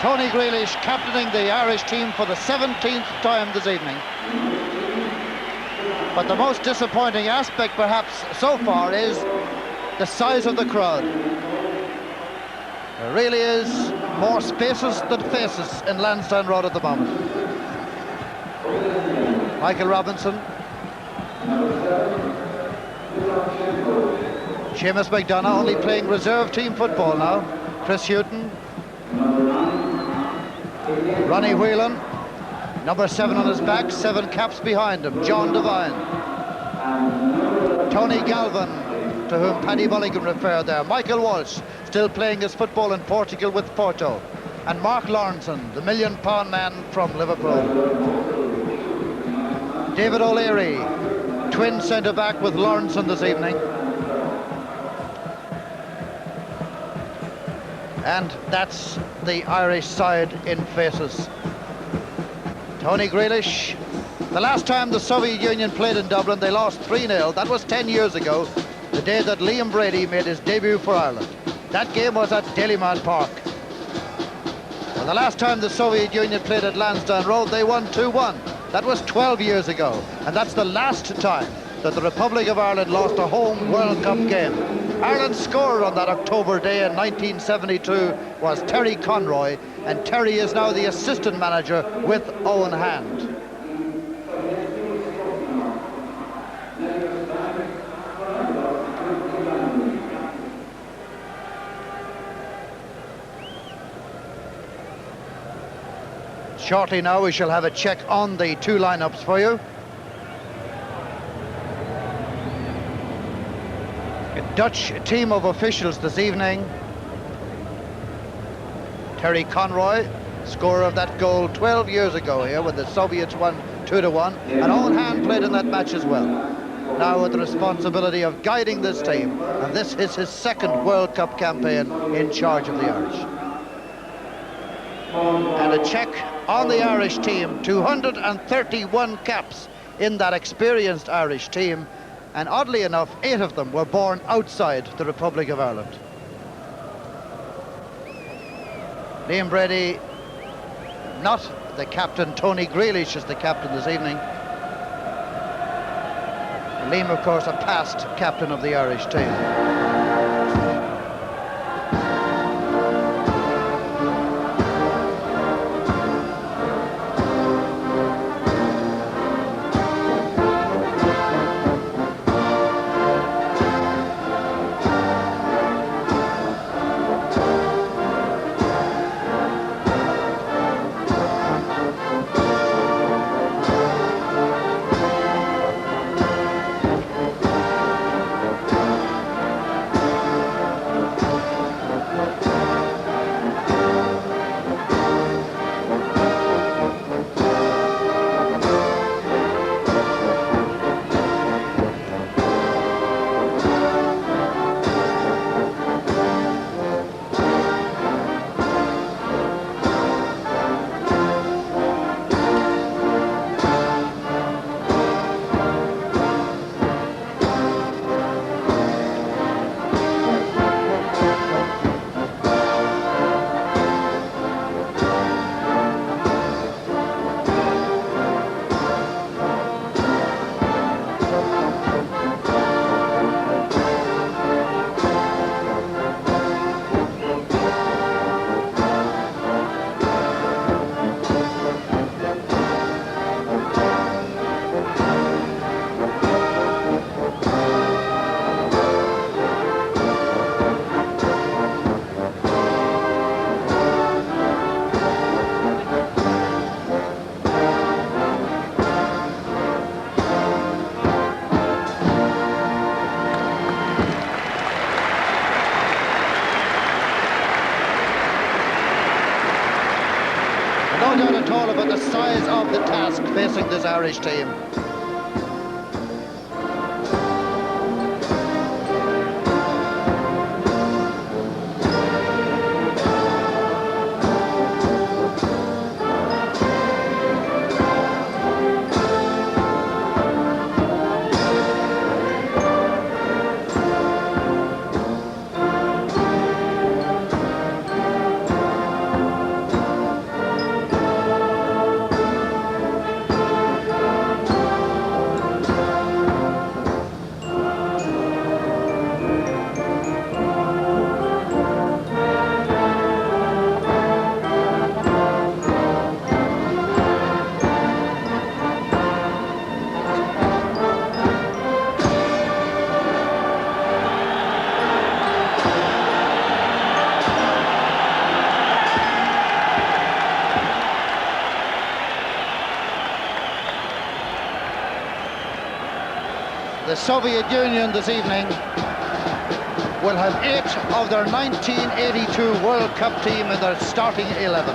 Tony Grealish captaining the Irish team for the 17th time this evening. But the most disappointing aspect perhaps so far is the size of the crowd. There really is more spaces than faces in Lansdowne Road at the moment. Michael Robinson. Seamus McDonough only playing reserve team football now. Chris Hьютон. Ronnie Whelan, number 7 on his back, 7 caps behind him. John Devine. Tony Galvin, to whom Paddy Mulligan referred there. Michael Walsh, still playing his football in Portugal with Porto. And Mark Lawrenson, the £1 million man from Liverpool. David O'Leary, twin centre-back with Lawrenson this evening. And that's the Irish side in faces. Tony Grealish. The last time the Soviet Union played in Dublin, they lost 3-0. That was 10 years ago, the day that Liam Brady made his debut for Ireland. That game was at Dalymount Park. And the last time the Soviet Union played at Lansdowne Road, they won 2-1. That was 12 years ago. And that's the last time that the Republic of Ireland lost a home World Cup game. Ireland's scorer on that October day in 1972 was Terry Conroy, and Terry is now the assistant manager with Owen Hand. Shortly now we shall have a check on the two lineups for you. A Dutch team of officials this evening. Terry Conroy, scorer of that goal 12 years ago here when the Soviets won 2-1, and Owen Hand played in that match as well. Now with the responsibility of guiding this team, and this is his second World Cup campaign in charge of the Irish. And a check on the Irish team, 231 caps in that experienced Irish team, and oddly enough, 8 of them were born outside the Republic of Ireland. Liam Brady, not the captain. Tony Grealish is the captain this evening. Liam, of course, a past captain of the Irish team. About the size of the task facing this Irish team. The Soviet Union this evening will have 8 of their 1982 World Cup team in their starting 11.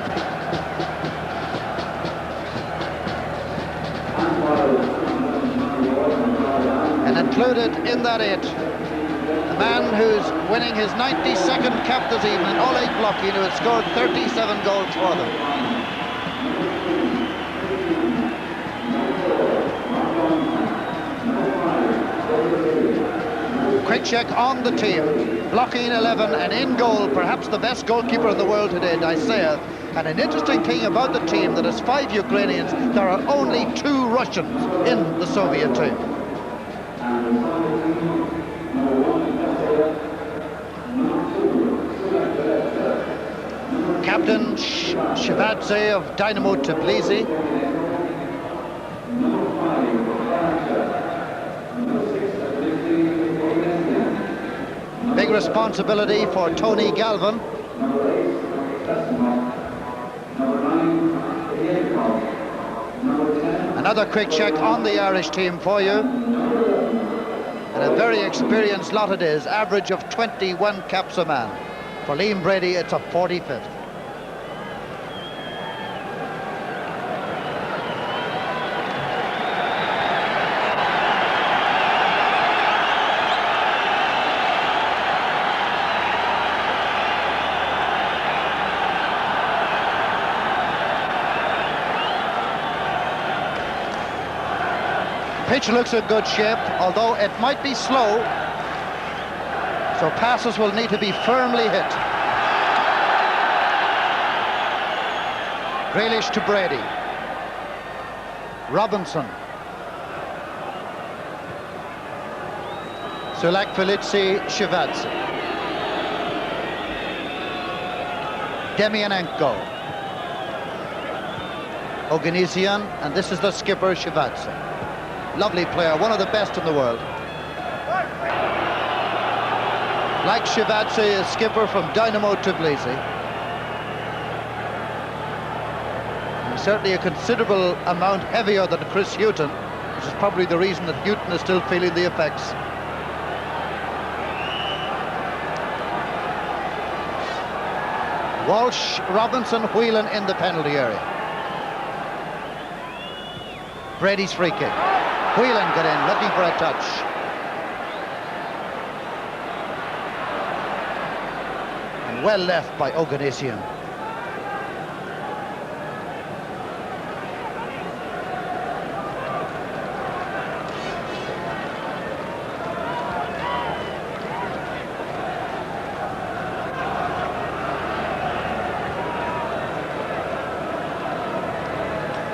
And included in that 8, the man who's winning his 92nd cap this evening, Oleg Blokhin, who has scored 37 goals for them. Quick check on the team. Blokhin 11, and in goal, perhaps the best goalkeeper in the world today, Daiseyev. And an interesting thing about the team, that is 5 Ukrainians, there are only 2 Russians in the Soviet team. Captain Shevadze of Dynamo Tbilisi. Big responsibility for Tony Galvin. Another quick check on the Irish team for you. And a very experienced lot it is, average of 21 caps a man. For Liam Brady, it's a 45th. Pitch looks in good shape, although it might be slow, so passes will need to be firmly hit. Grealish to Brady. Robinson. Sulak Felici Shevadze. Demianenko. Oganesian, and this is the skipper, Shevadze. Lovely player, one of the best in the world. Like Shevadze, a skipper from Dynamo Tbilisi. He's certainly a considerable amount heavier than Chris Hьютон, which is probably the reason that Hьютон is still feeling the effects. Walsh, Robinson, Whelan in the penalty area. Brady's free kick. Whelan got in, looking for a touch. And well left by Oganesian.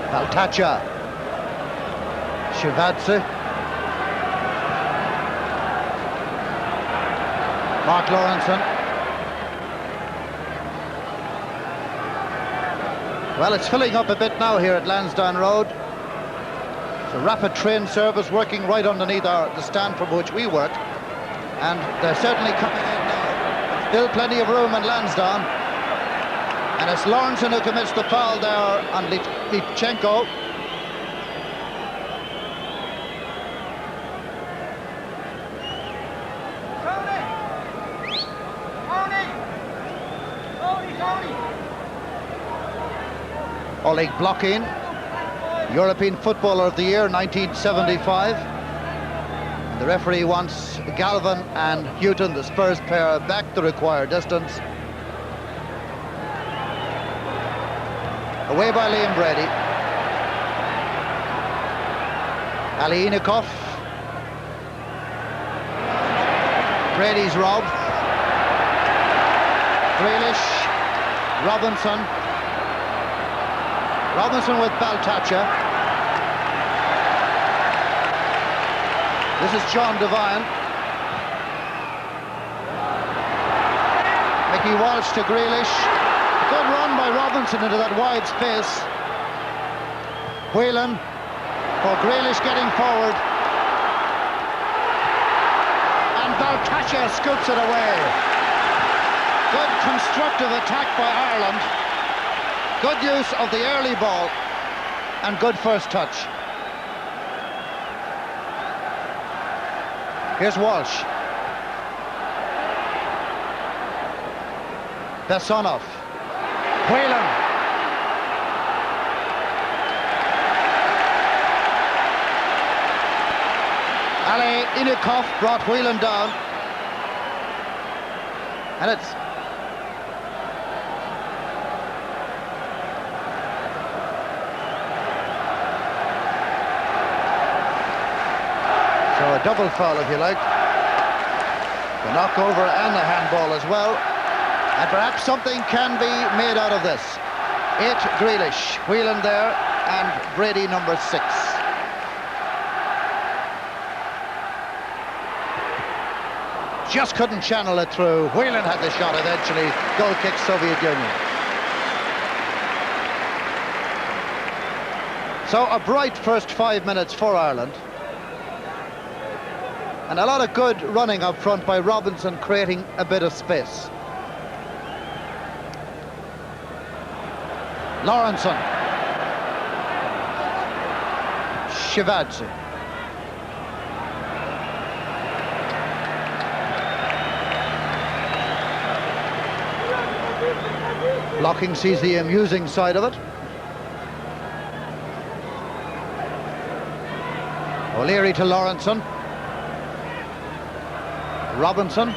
Valtacha. Shevadze. Mark Lawrenson. Well, it's filling up a bit now here at Lansdowne Road. It's a rapid train service working right underneath the stand from which we work. And they're certainly coming in now. Still plenty of room in Lansdowne. And it's Lawrenson who commits the foul there on Litchenko. Oleg Blokhin, European Footballer of the Year, 1975. And the referee wants Galvin and Hьютон, the Spurs pair, back the required distance. Away by Liam Brady. Aliynikov. Brady's rob. Grealish. Robinson. Robinson with Valtacha. This is John Devine. Mickey Walsh to Grealish. Good run by Robinson into that wide space. Whelan for Grealish getting forward. And Valtacha scoops it away. Good constructive attack by Ireland. Good use of the early ball and good first touch. Here's Walsh. Bessonov. Whelan. Ali Inikov brought Whelan down. And it's so a double foul, if you like. The knockover and the handball as well. And perhaps something can be made out of this. 8 Grealish, Whelan there, and Brady number 6. Just couldn't channel it through. Whelan had the shot eventually. Goal kick, Soviet Union. So a bright first 5 minutes for Ireland. And a lot of good running up front by Robinson, creating a bit of space. Lawrenson. Shivadze. Blocking sees the amusing side of it. O'Leary to Lawrenson. Robinson.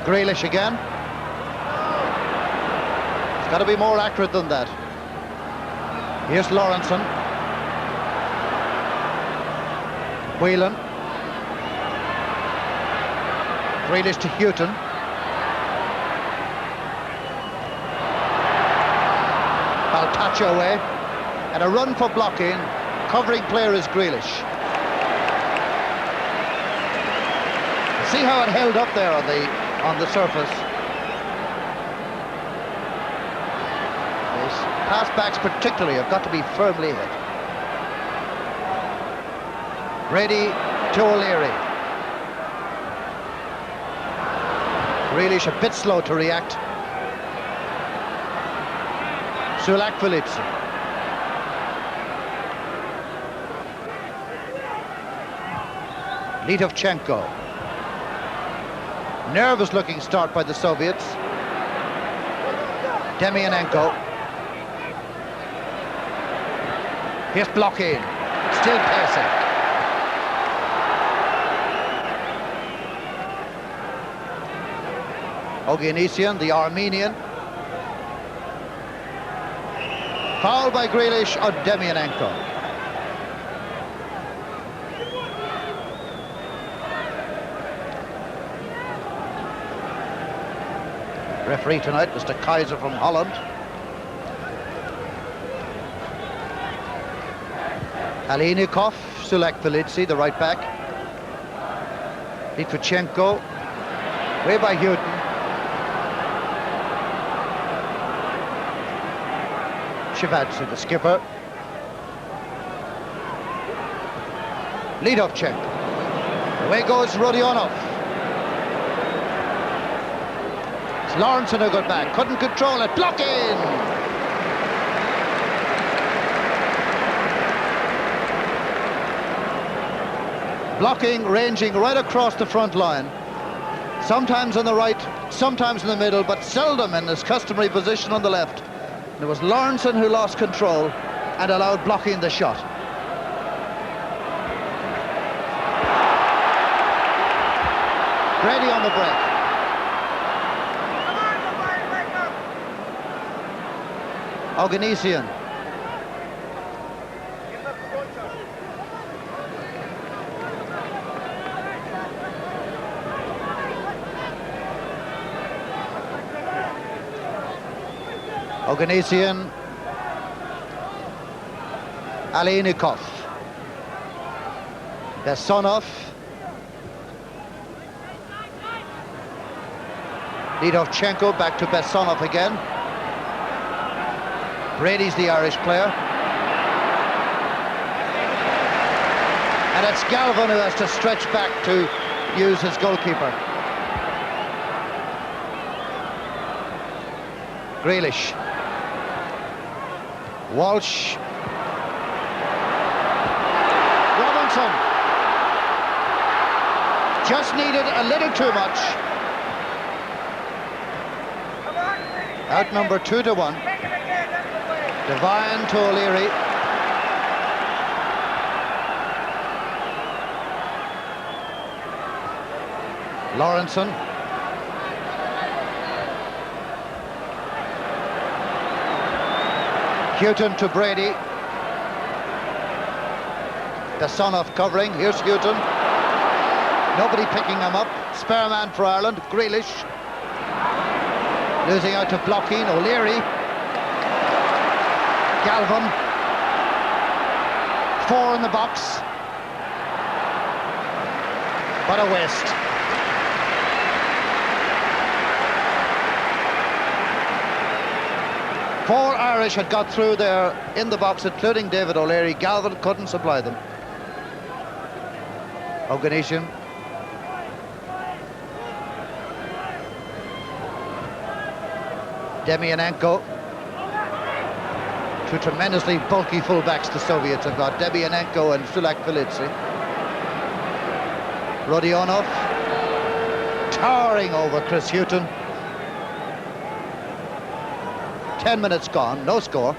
Grealish again. It's got to be more accurate than that. Here's Lawrenson. Whelan. Grealish to Houghton. Baltacha away. And a run for blocking. Covering player is Grealish. See how it held up there on the surface. These pass backs particularly have got to be firmly hit. Brady to O'Leary. Grealish a bit slow to react. Sulak-Filipsi. Litovchenko. Nervous looking start by the Soviets. Demianenko. Here's blocking. Still passing. Oganesian, the Armenian. Foul by Grealish on Demianenko. Referee tonight, Mr. Kaiser from Holland. Alinikov, Sulak-Filipsi, the right back. Litvichenko, way by Houghton. Shivadze, the skipper. Litovchenko. Away goes Rodionov. Lawrenson who got back, couldn't control it, blocking! Blocking, ranging right across the front line. Sometimes on the right, sometimes in the middle, but seldom in his customary position on the left. And it was Lawrenson who lost control and allowed blocking the shot. Brady on the break. Oganesian. Oganesian. Alinikov. Bessonov. Litovchenko back to Bessonov again. Brady's the Irish player. And it's Galvin who has to stretch back to use his goalkeeper. Grealish. Walsh. Robinson. Just needed a little too much. Outnumbered 2-1. Devine to O'Leary. Lawrenson. Houghton to Brady. The son of covering. Here's Houghton. Nobody picking him up. Spare man for Ireland. Grealish. Losing out to blocking. O'Leary. Galvin. 4 in the box. What a waste. Four Irish had got through there in the box, including David O'Leary. Galvin couldn't supply them. Oganesian. Demianenko. Two tremendously bulky fullbacks the Soviets have got. Demianenko and Sulak-Velitsi. Rodionov. Towering over Chris Houghton. 10 minutes gone, no score.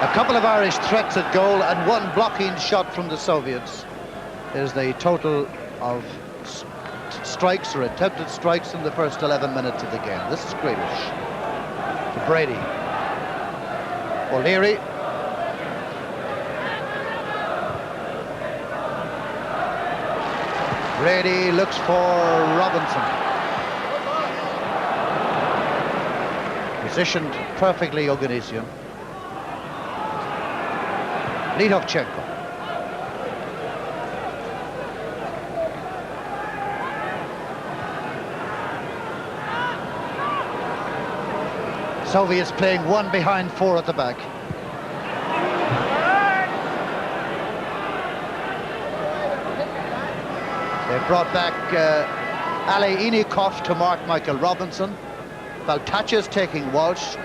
A couple of Irish threats at goal and one blocking shot from the Soviets is the total of strikes or attempted strikes in the first 11 minutes of the game. This is Grealish to Brady. O'Leary. Brady looks for Robinson. Positioned perfectly, Oganesian. Litovchenko. Soviets playing 1 behind 4 at the back. They brought back Ali Inikov to mark Michael Robinson. Baltacha's taking Walsh.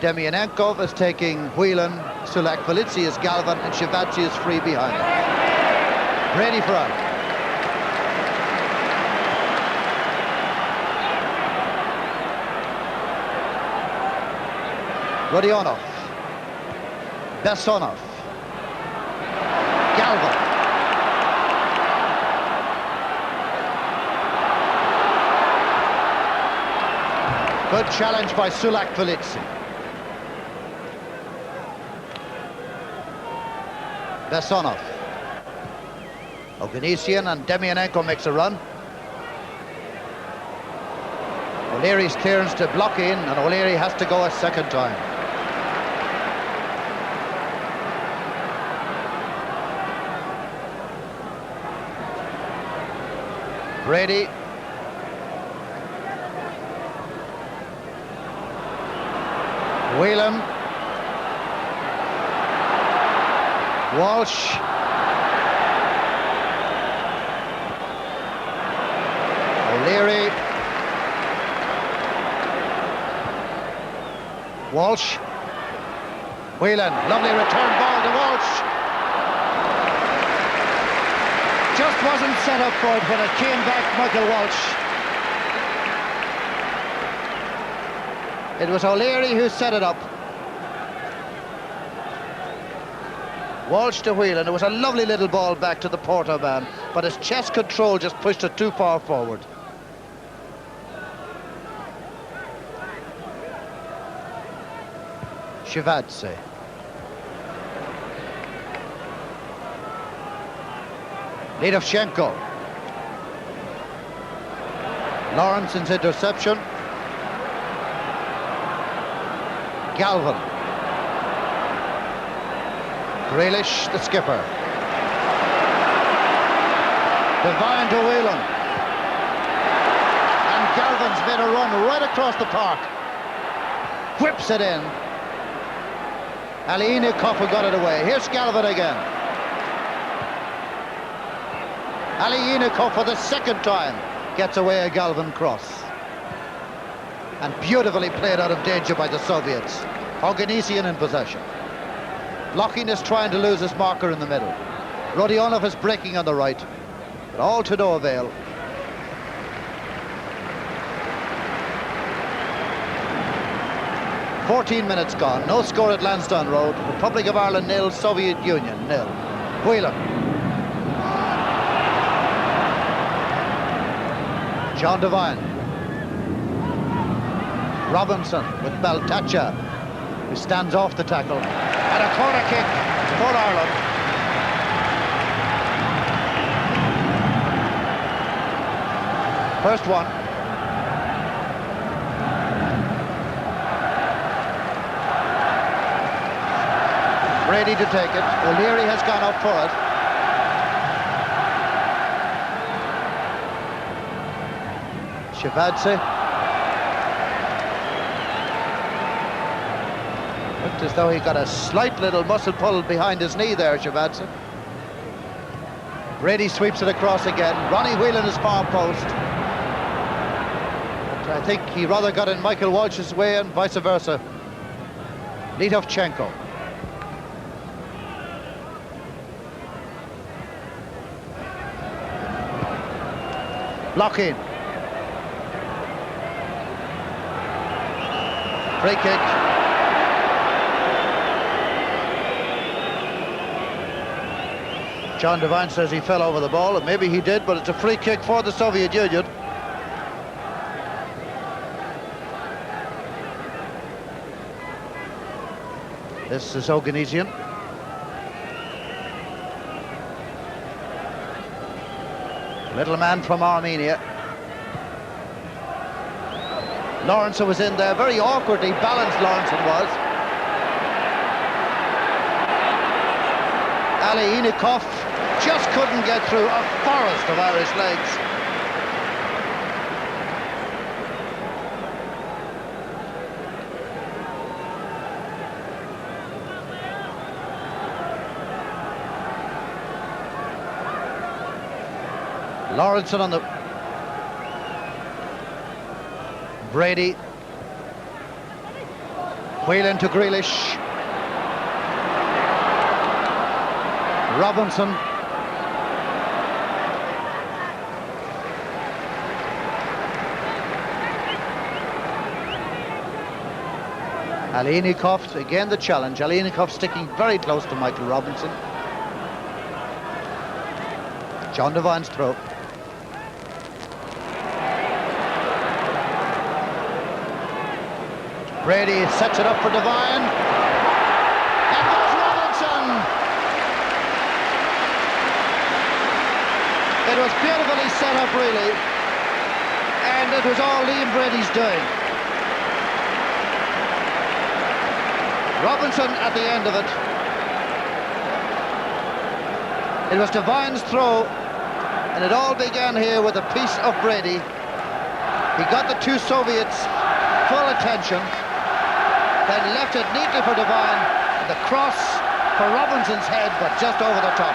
Demianenkov is taking Whelan. Sulak-Velitsi is Galvin, and Shivatsi is free behind them. Brady for out. Rodionov. Bessonov. Galvin. Good challenge by Sulak-Velitsi. Bessonov. Oganesian and Demianenko makes a run. O'Leary's clearance to block in, and O'Leary has to go a second time. Brady. Whelan. Walsh. O'Leary. Walsh. Whelan. Lovely return ball to Walsh. Just wasn't set up for it when it came back, Michael Walsh. It was O'Leary who set it up. Walsh to Whelan. It was a lovely little ball back to the Porto man, but his chest control just pushed it too far forward. Shivatsi. Litovchenko. Lawrenson's interception. Galvin. Grealish, the skipper. Devine to Whelan. And Galvin's made a run right across the park. Whips it in. Ali Inikov got it away. Here's Galvin again. Aliyiniko for the second time gets away a Galvin cross. And beautifully played out of danger by the Soviets. Oganesian in possession. Blocking is trying to lose his marker in the middle. Rodionov is breaking on the right, but all to no avail. "14 minutes gone, no score at Ländsdaun Road. Republic of Ireland 0, Soviet Union 0. Whelan. John Devine. Robinson with Baltacha, who stands off the tackle. And a corner kick for Ireland. First one. Ready to take it. O'Leary has gone up for it. Shevadze. Looked as though he got a slight little muscle pull behind his knee there, Shevadze. Brady sweeps it across again. Ronnie Whelan is far post. But I think he rather got in Michael Walsh's way and vice versa. Litovchenko. Block in. Free kick. John Devine says he fell over the ball, and maybe he did, but it's a free kick for the Soviet Union. This is Oganesian. Little man from Armenia. Lawrenson was in there, very awkwardly balanced Lawrenson was. Aliyiniko just couldn't get through a forest of Irish legs. Lawrenson on the... Brady. Whelan to Grealish. Robinson. Aliyiniko, again the challenge. Aliyiniko sticking very close to Michael Robinson. John Devine's throw. Brady sets it up for Devine. And goes Robinson! It was beautifully set up, really. And it was all Liam Brady's doing. Robinson at the end of it. It was Devine's throw, and it all began here with a piece of Brady. He got the two Soviets full attention, then left it neatly for Devine, and the cross for Robinson's head, but just over the top.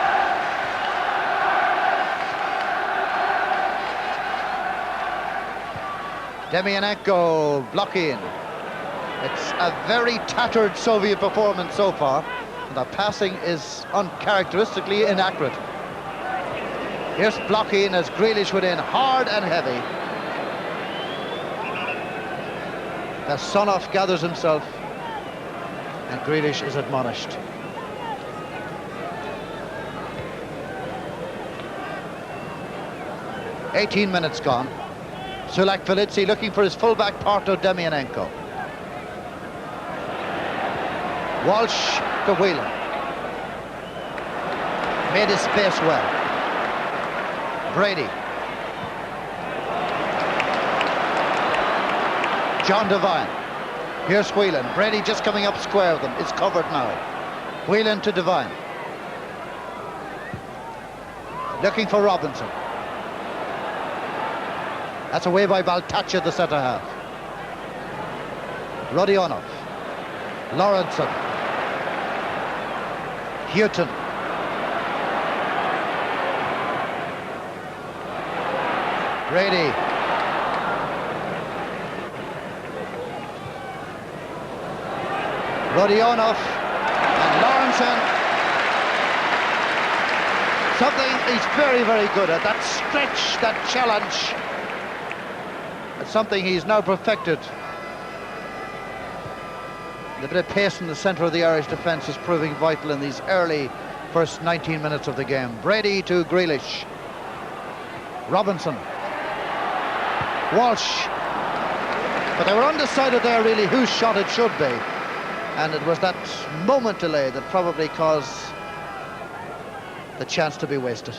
Demianenko blocking. It's a very tattered Soviet performance so far. The passing is uncharacteristically inaccurate. Here's blocking as Grealish went in hard and heavy. The Sonoff gathers himself, and Grealish is admonished. "18 minutes gone. Sulak Velitsi looking for his fullback partner Demianenko. Walsh to Whelan. Made his space well. Brady. John Devine. Here's Whelan. Brady just coming up square with him. It's covered now. Whelan to Devine. Looking for Robinson. That's away by Baltacha, the centre half. Rodionov. Lawrenson. Houghton. Brady. Rodionov and Lawrenson. Something he's very, very good at. That stretch, that challenge. It's something he's now perfected. The bit of pace in the centre of the Irish defence is proving vital in these early first 19 minutes of the game. Brady to Grealish. Robinson. Walsh. But they were undecided there really whose shot it should be. And it was that moment delay that probably caused the chance to be wasted.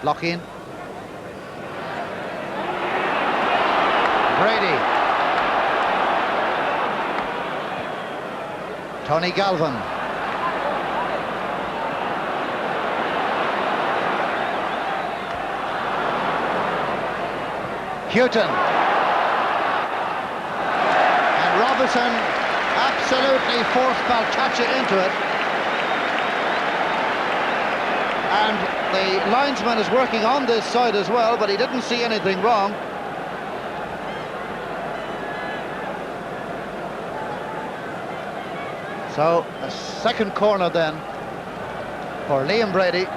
Blocking. Brady. Tony Galvin. Houghton. And Robinson absolutely forced Baltacha into it. And the linesman is working on this side as well, but he didn't see anything wrong. So a second corner then for Liam Brady.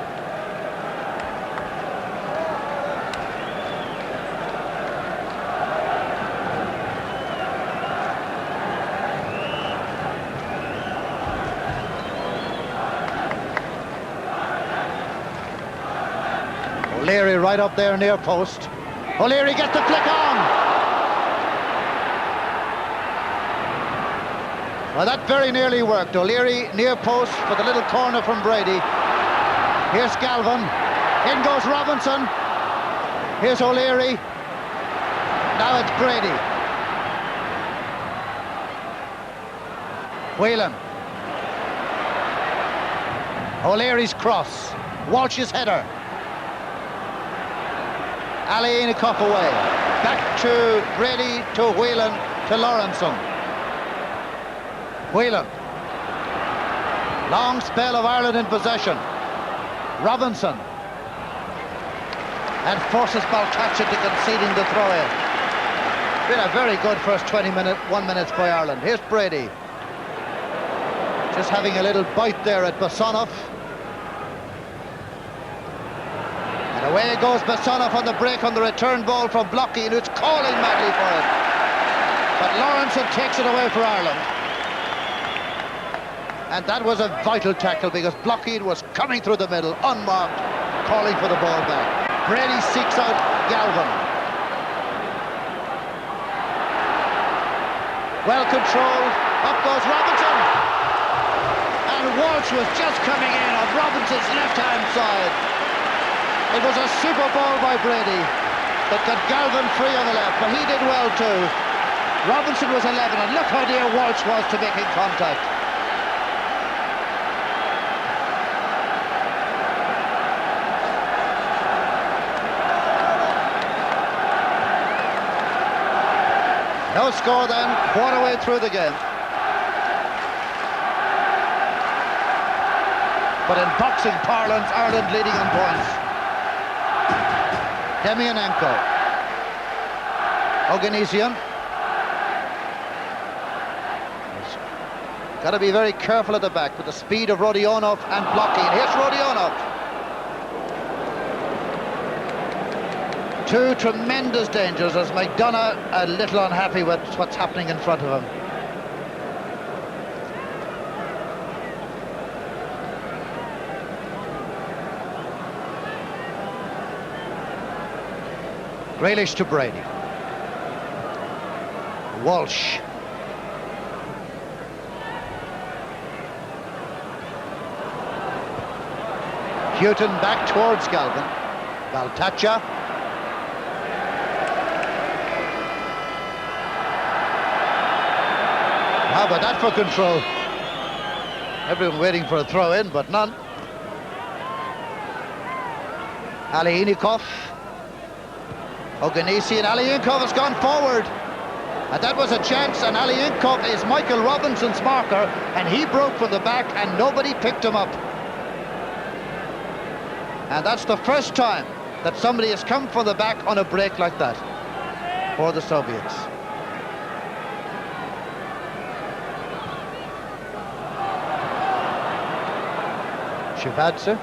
O'Leary right up there near post. O'Leary gets the flick on. Well, that very nearly worked. O'Leary near post for the little corner from Brady. Here's Galvin. In goes Robinson. Here's O'Leary. Now it's Brady. Whelan. O'Leary's cross. Walsh's header. Alienikov away. Back to Brady, to Whelan, to Lawrenson. Whelan. Long spell of Ireland in possession. Robinson. And forces Baltacha to conceding the throw-in. Been a very good first 1 minutes by Ireland. Here's Brady. Just having a little bite there at Basonov. And away goes Basonov on the break on the return ball from Blocky, who's calling madly for it. But Lawrenson takes it away for Ireland. And that was a vital tackle because Blockheed was coming through the middle, unmarked, calling for the ball back. Brady seeks out Galvin. Well controlled, up goes Robinson. And Walsh was just coming in on Robinson's left-hand side. It was a super ball by Brady that got Galvin free on the left, but he did well too. Robinson was 11, and look how near Walsh was to making contact. No score then, quarter way through the game. But in boxing parlance, Ireland leading on points. Demianenko. Oganesian. Got to be very careful at the back with the speed of Rodionov and blocking. Here's Rodionov. Two tremendous dangers as McDonough a little unhappy with what's happening in front of him. Grealish to Brady. Walsh. Houghton back towards Galvin. Baltacha. How about that for control? Everyone waiting for a throw-in, but none. Alienikov. Oganesian. Alienikov has gone forward. And that was a chance, and Alienikov is Michael Robinson's marker, and he broke from the back, and nobody picked him up. And that's the first time that somebody has come from the back on a break like that for the Soviets. Shivadze.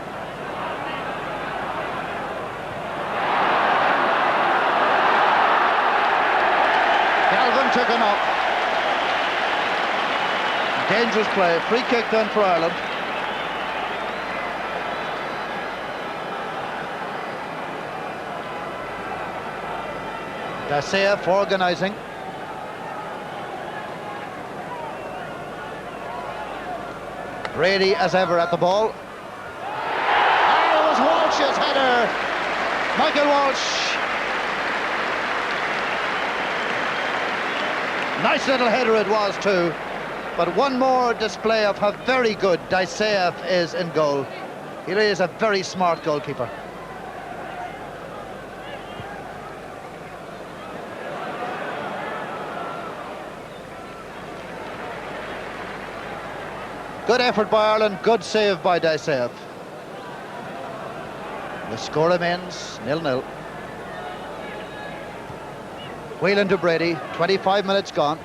Galvin took a knock. Dangerous play. Free kick then for Ireland. Daseev organising. Brady as ever at the ball. Oh, it was Walsh's header. Michael Walsh. Nice little header it was too. But one more display of how very good Daseev is in goal. He really is a very smart goalkeeper. Good effort by Ireland, good save by Daseev. The score remains 0-0. Whelan to Brady, 25 minutes gone.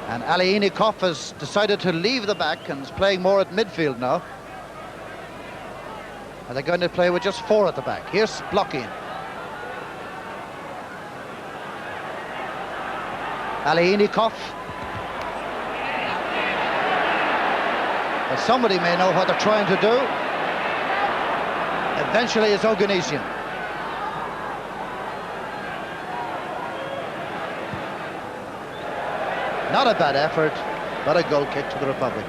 And Alienikov has decided to leave the back and is playing more at midfield now. And they're going to play with just 4 at the back. Here's blocking. Alienikov. But somebody may know what they're trying to do. Eventually it's Oganesian. Not a bad effort, but a goal kick to the Republic.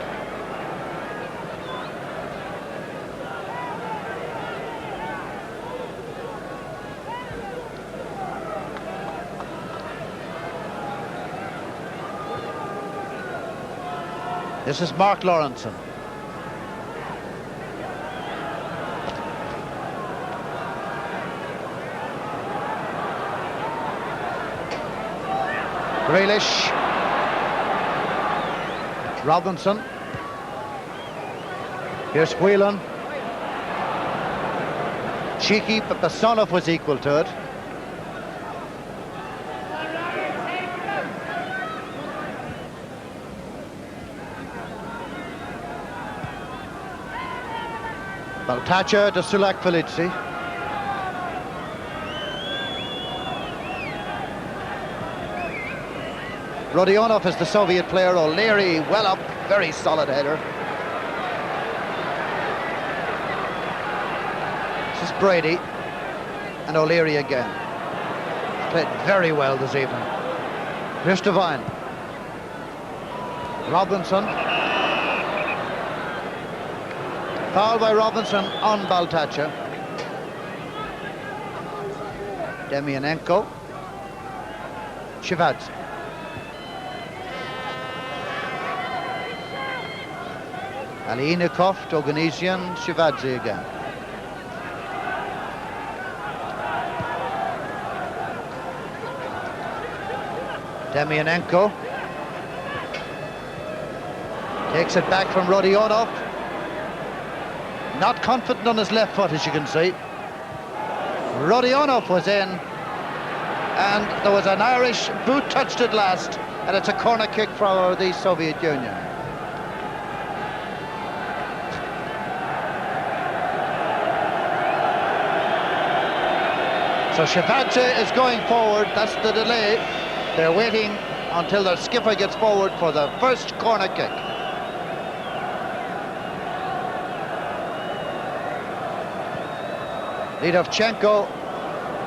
This is Mark Lawrenson. Grealish. Robinson. Here's Whelan. Cheeky, but Basonov was equal to it. Baltacha to Sulak Felici. Rodionov is the Soviet player. O'Leary well up, very solid header. This is Brady and O'Leary again. Played very well this evening. Chris Devine. Robinson. Foul by Robinson on Baltacha. Demianenko. Shivadze. Alienikov, Oganesian, Shivadze again. Demianenko takes it back from Rodionov. Not confident on his left foot, as you can see. Rodionov was in, and there was an Irish boot touched it last, and it's a corner kick for the Soviet Union. So Shivadze is going forward, that's the delay. They're waiting until their skipper gets forward for the first corner kick. Lidovchenko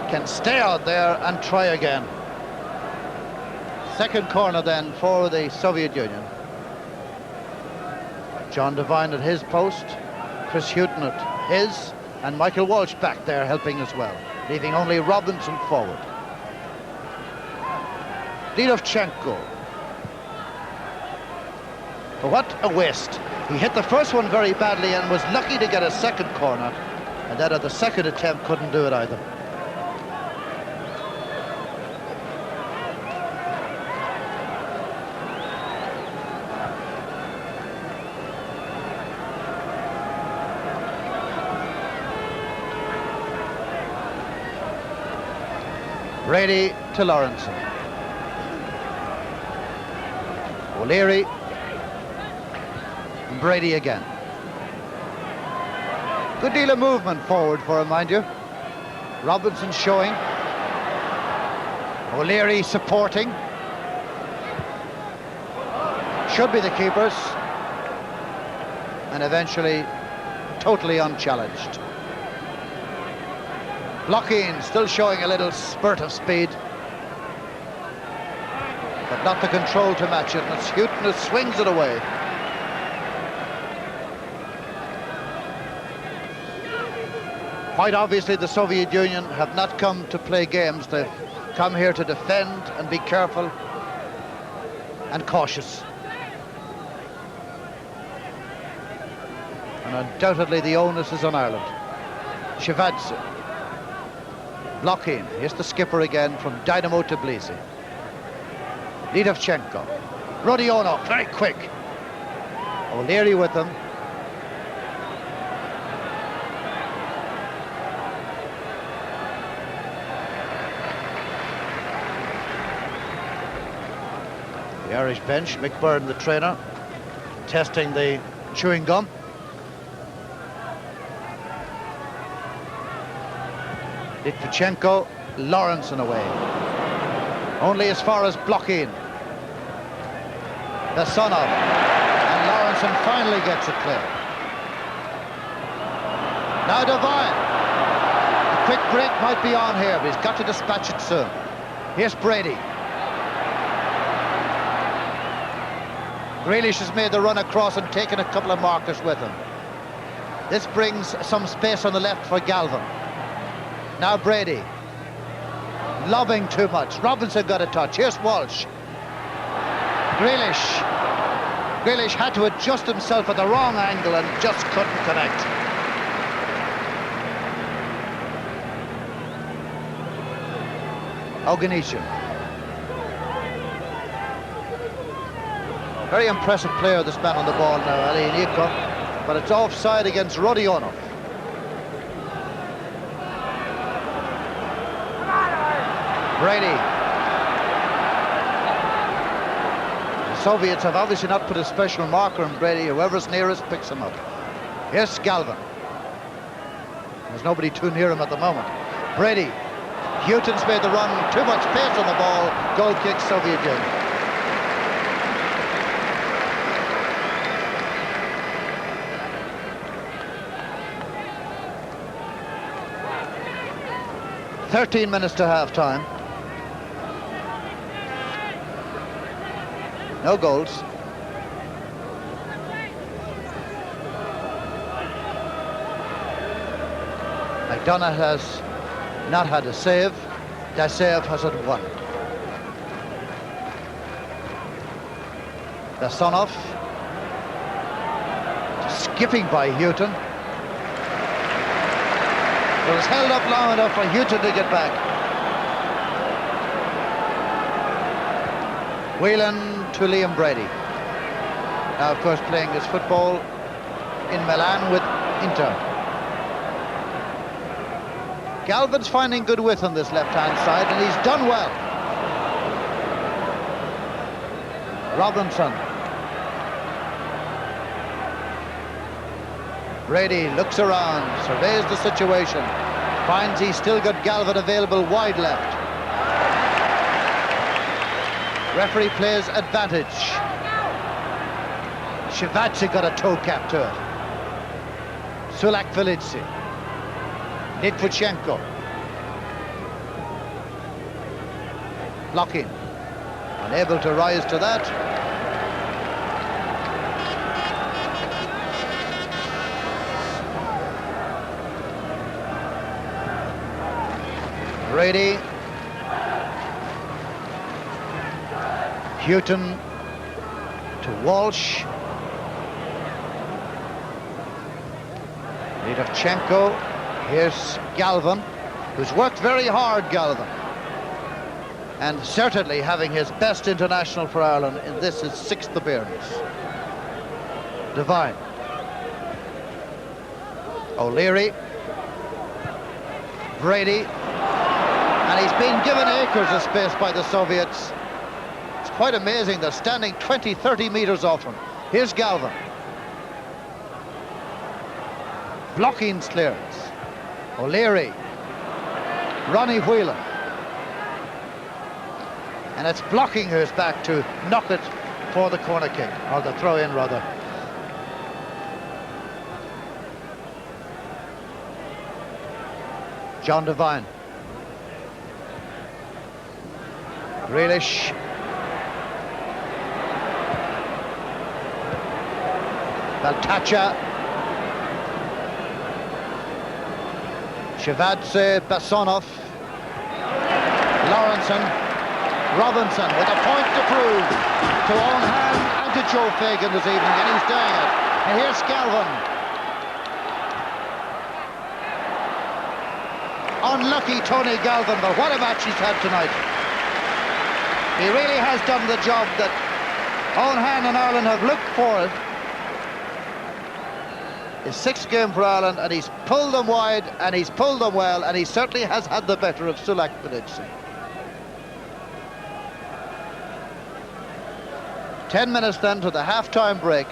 can stay out there and try again. Second corner then for the Soviet Union. John Devine at his post, Chris Houghton at his, and Michael Walsh back there helping as well, leaving only Robinson forward. Lidovchenko. But what a waste. He hit the first one very badly and was lucky to get a second corner, and that at the second attempt couldn't do it either. Brady to Lawrenson. O'Leary. Brady again. Good deal of movement forward for him, mind you. Robinson showing. O'Leary supporting. Should be the keepers. And eventually totally unchallenged. Blocking, still showing a little spurt of speed. But not the control to match it. And it's Hьютон who swings it away. Quite obviously the Soviet Union have not come to play games. They've come here to defend and be careful and cautious. And undoubtedly the onus is on Ireland. Shevadze. Blocking. Here's the skipper again from Dynamo Tbilisi. Lidovchenko. Rodionov, very quick. O'Leary with them. The Irish bench, Mick Byrne, the trainer, testing the chewing gum. Litvinenko, Lawrenson away. Only as far as blocking. Besonov. And Lawrenson finally gets it clear. Now Devine. A quick break might be on here, but he's got to dispatch it soon. Here's Brady. Grealish has made the run across and taken a couple of markers with him. This brings some space on the left for Galvin. Now Brady. Lobbing too much. Robinson got a touch. Here's Walsh. Grealish. Grealish had to adjust himself at the wrong angle and just couldn't connect. Oganesian. Very impressive player, this man on the ball now, Ali Niko, but it's offside against Rodionov. Brady. The Soviets have obviously not put a special marker on Brady. Whoever's nearest picks him up. Here's Galvin. There's nobody too near him at the moment. Brady. Hьютон's made the run. Too much pace on the ball. Goal kick, Soviet Union. "13 minutes to half-time. No goals. McDonough has not had a save. Dasev has had one. Besonov. Skipping by Hьютон. It was held up long enough for Hьютон to get back. Whelan to Liam Brady. Now, of course, playing his football in Milan with Inter. Galvin's finding good width on this left-hand side, and he's done well. Robinson. Brady looks around, surveys the situation, finds he's still got Galvin available wide left. Referee plays advantage. Shevadze got a toe cap to it. Sulak Velidze. Litvinenko. Blocking. Unable to rise to that. Brady. Hьютон to Walsh. Lidovchenko. Here's Galvin, who's worked very hard, Galvin. And certainly having his best international for Ireland in this his 6th appearance. Devine. O'Leary. Brady. And he's been given acres of space by the Soviets. It's quite amazing. They're standing 20, 30 metres off him. Here's Galvin. Blocking clearance. O'Leary. Ronnie Whelan. And it's blocking who's back to knock it for the corner kick, or the throw-in rather. John Devine. Grealish. Baltacha. Shevadze, Basonov. Lawrenson. Robinson with a point to prove to Owen and to Joe Fagan this evening, and he's doing it. And here's Galvin. Unlucky Tony Galvin, but what a match he's had tonight. He really has done the job that Owen and Ireland have looked for. His sixth game for Ireland, and he's pulled them wide, and he's pulled them well, and he certainly has had the better of Sulak Pilic. 10 minutes then to the half-time break.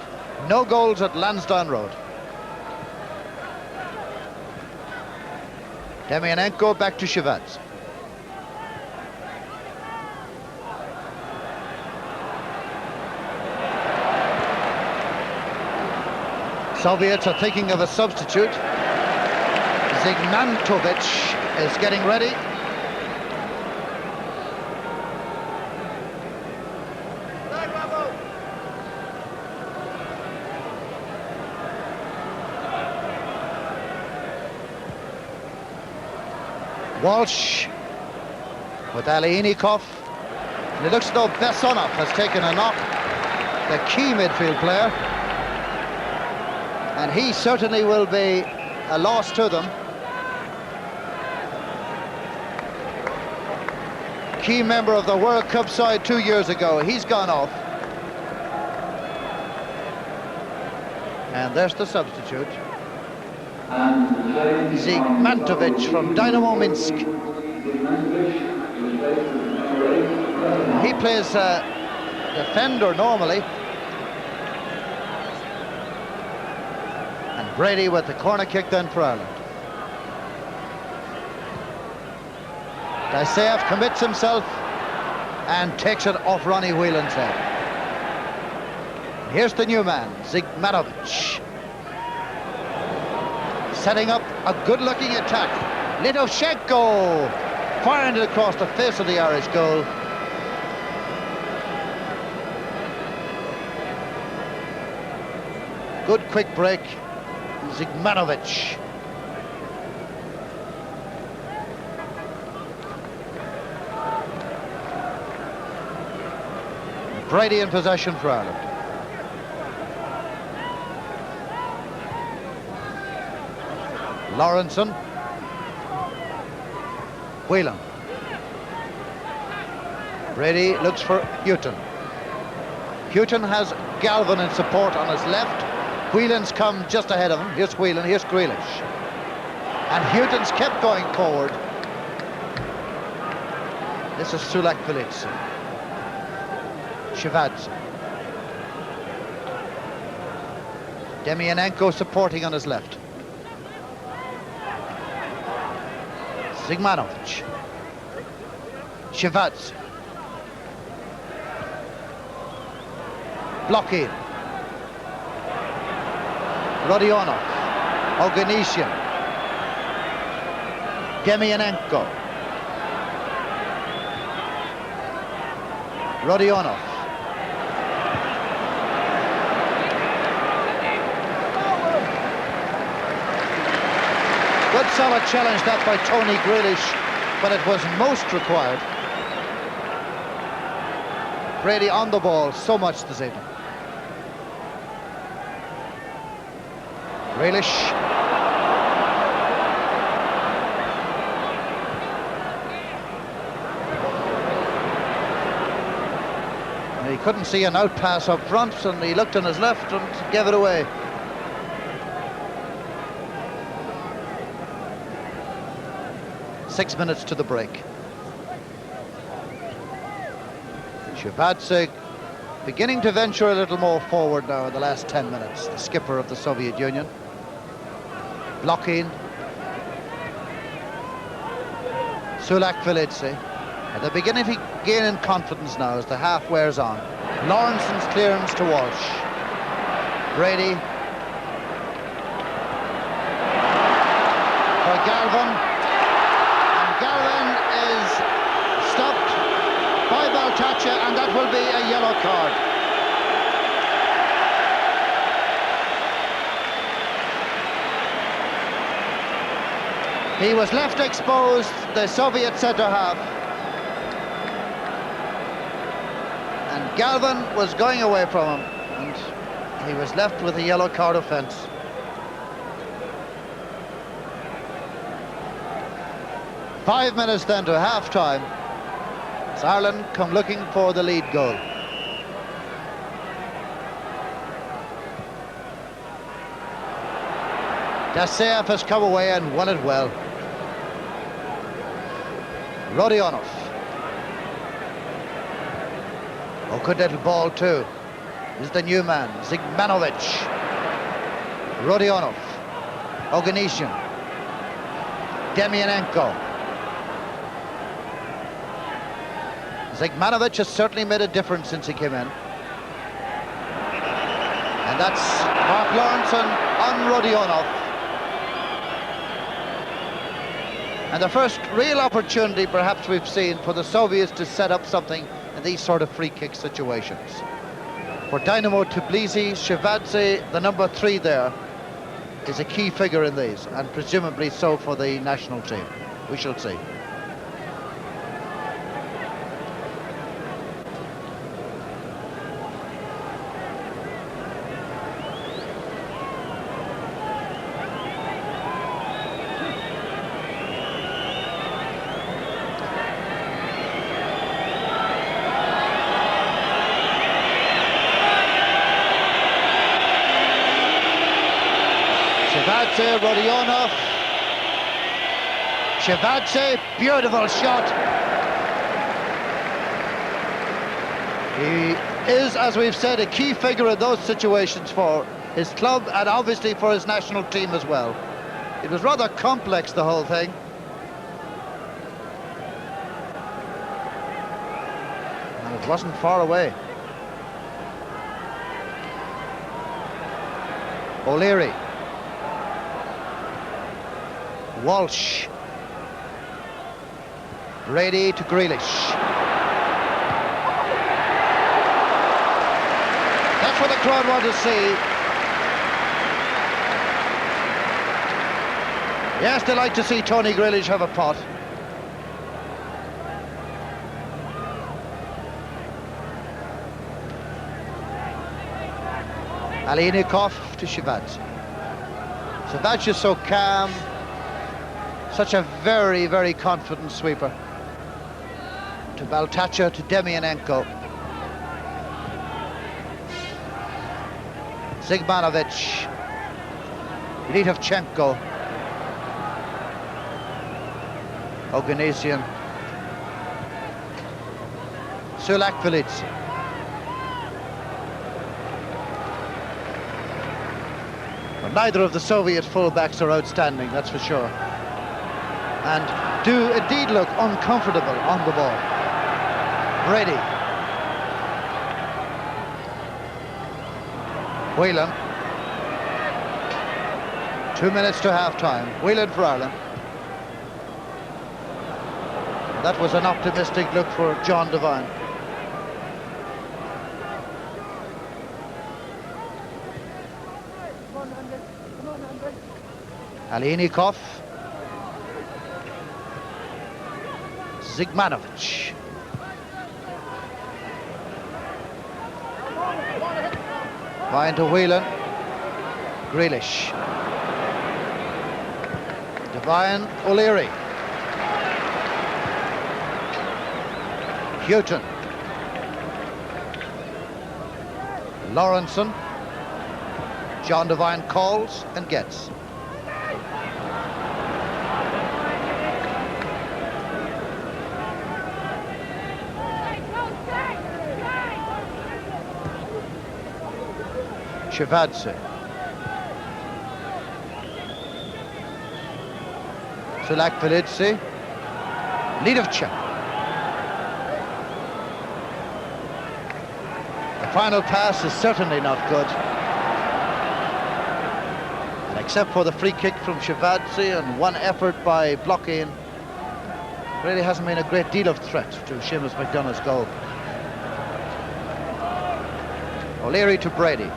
No goals at Lansdowne Road. Demianenko back to Shevadze. Soviets are thinking of a substitute. Zignantovic is getting ready. Walsh with Alienikov. And it looks as though Besonov has taken a knock, the key midfield player. And he certainly will be a loss to them. Key member of the World Cup side 2 years ago. He's gone off. And there's the substitute. Zigmantovic from Dynamo Minsk. He plays defender normally. And Brady with the corner kick then for Ireland. Daiseev commits himself and takes it off Ronnie Whelan's head. Here's the new man, Zigmanovic. Setting up a good-looking attack. Litovchenko firing it across the face of the Irish goal. Good quick break. Zigmanovic. Brady in possession for Ireland. Lawrenson. Whelan. Brady looks for Hьютон. Hьютон has Galvin in support on his left. Whelan's come just ahead of him. Here's Whelan, here's Grealish. And Hьютон's kept going forward. This is Sulak Pilic. Shevadze. Demianenko supporting on his left. Zigmanovic. Shevadze. Blockade. Rodionov. Oganesian. Demianenko. Rodionov. Good solid challenge that by Tony Grealish, but it was most required. Brady on the ball so much this evening. Grealish. He couldn't see an out pass up front, and he looked on his left and gave it away. Six minutes to the break. Shevadze beginning to venture a little more forward now in the last 10 minutes, the skipper of the Soviet Union. Blocking. Sulak-Velidze. They're beginning to gain in confidence now as the half wears on. Lawrenson's clearance to Walsh. Brady. For Galvin. And Galvin is stopped by Baltacha, and that will be a yellow card. He was left exposed, the Soviet centre-half. And Galvin was going away from him, and he was left with a yellow card offence. Five minutes then to half-time, as Ireland come looking for the lead goal. Daseev has come away and won it well. Rodionov. Oh, good little ball too. This is the new man, Zigmanovic. Rodionov. Oganesian. Demianenko. Zigmanovic has certainly made a difference since he came in. And that's Mark Lawrenson on Rodionov. And the first real opportunity perhaps we've seen for the Soviets to set up something in these sort of free kick situations. For Dynamo Tbilisi, Shevadze, the number 3 there, is a key figure in these, and presumably so for the national team. We shall see. Rodionov. Shevadze, beautiful shot. He is, as we've said, a key figure in those situations for his club and obviously for his national team as well. It was rather complex, the whole thing. And it wasn't far away. O'Leary. Walsh. Brady to Grealish. That's what the crowd want to see. Yes, they like to see Tony Grealish have a pot. Alienikov to Shevadze. Shevadze is so calm. Such a very, very confident sweeper. To Baltacha, to Demianenko. Zigmanovic. Litovchenko. Oganesian. Sulak-Velidze. Well, neither of the Soviet fullbacks are outstanding, that's for sure. And do indeed look uncomfortable on the ball. Brady. Whelan. 2 minutes to half-time. Whelan for Ireland. That was an optimistic look for John Devine. Alienikov. Zigmanovic. Vine to Whelan. Grealish. Devine, O'Leary. Houghton. Lawrenson. John Devine calls and gets. Shevadze. Sulak-Velidze. Lidovchuk. The final pass is certainly not good. And except for the free kick from Shevadze and one effort by Blockin, really hasn't been a great deal of threat to Seamus McDonagh's goal. O'Leary to Brady.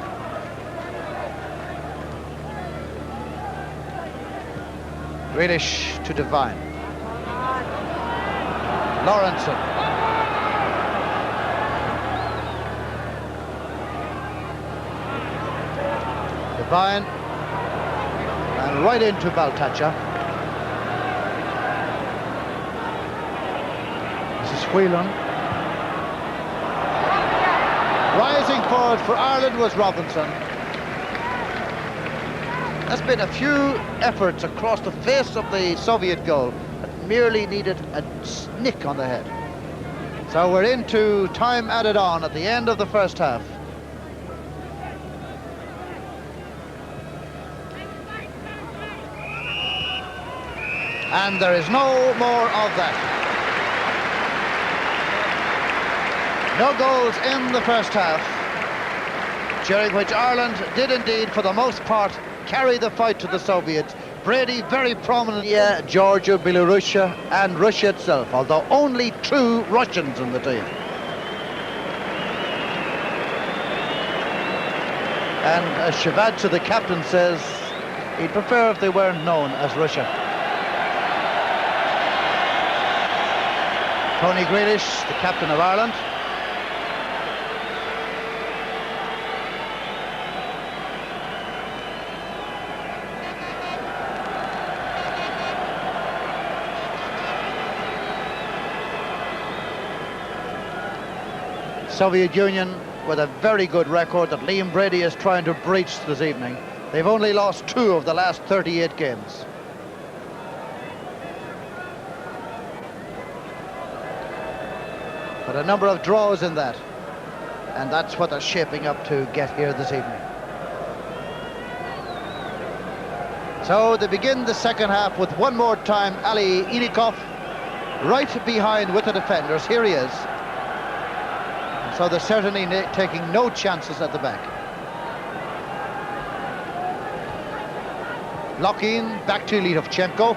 Grealish to Devine. Lawrenson. Devine. And right into Baltacha. This is Whelan. Rising forward for Ireland was Robinson. There's been a few efforts across the face of the Soviet goal that merely needed a nick on the head. So we're into time added on at the end of the first half. And there is no more of that. No goals in the first half, during which Ireland did indeed, for the most part, carry the fight to the Soviets. Brady very prominent, Georgia, Belarusia and Russia itself, although only 2 Russians in the team. And as Shevadze, the captain, says he'd prefer if they weren't known as Russia. Tony Grealish, the captain of Ireland. Soviet Union with a very good record that Liam Brady is trying to breach this evening. They've only lost 2 of the last 38 games. But a number of draws in that. And that's what they're shaping up to get here this evening. So they begin the second half with one more time Ali Inikov right behind with the defenders. Here he is. So they're certainly taking no chances at the back. Blocking back to Lidovchenko.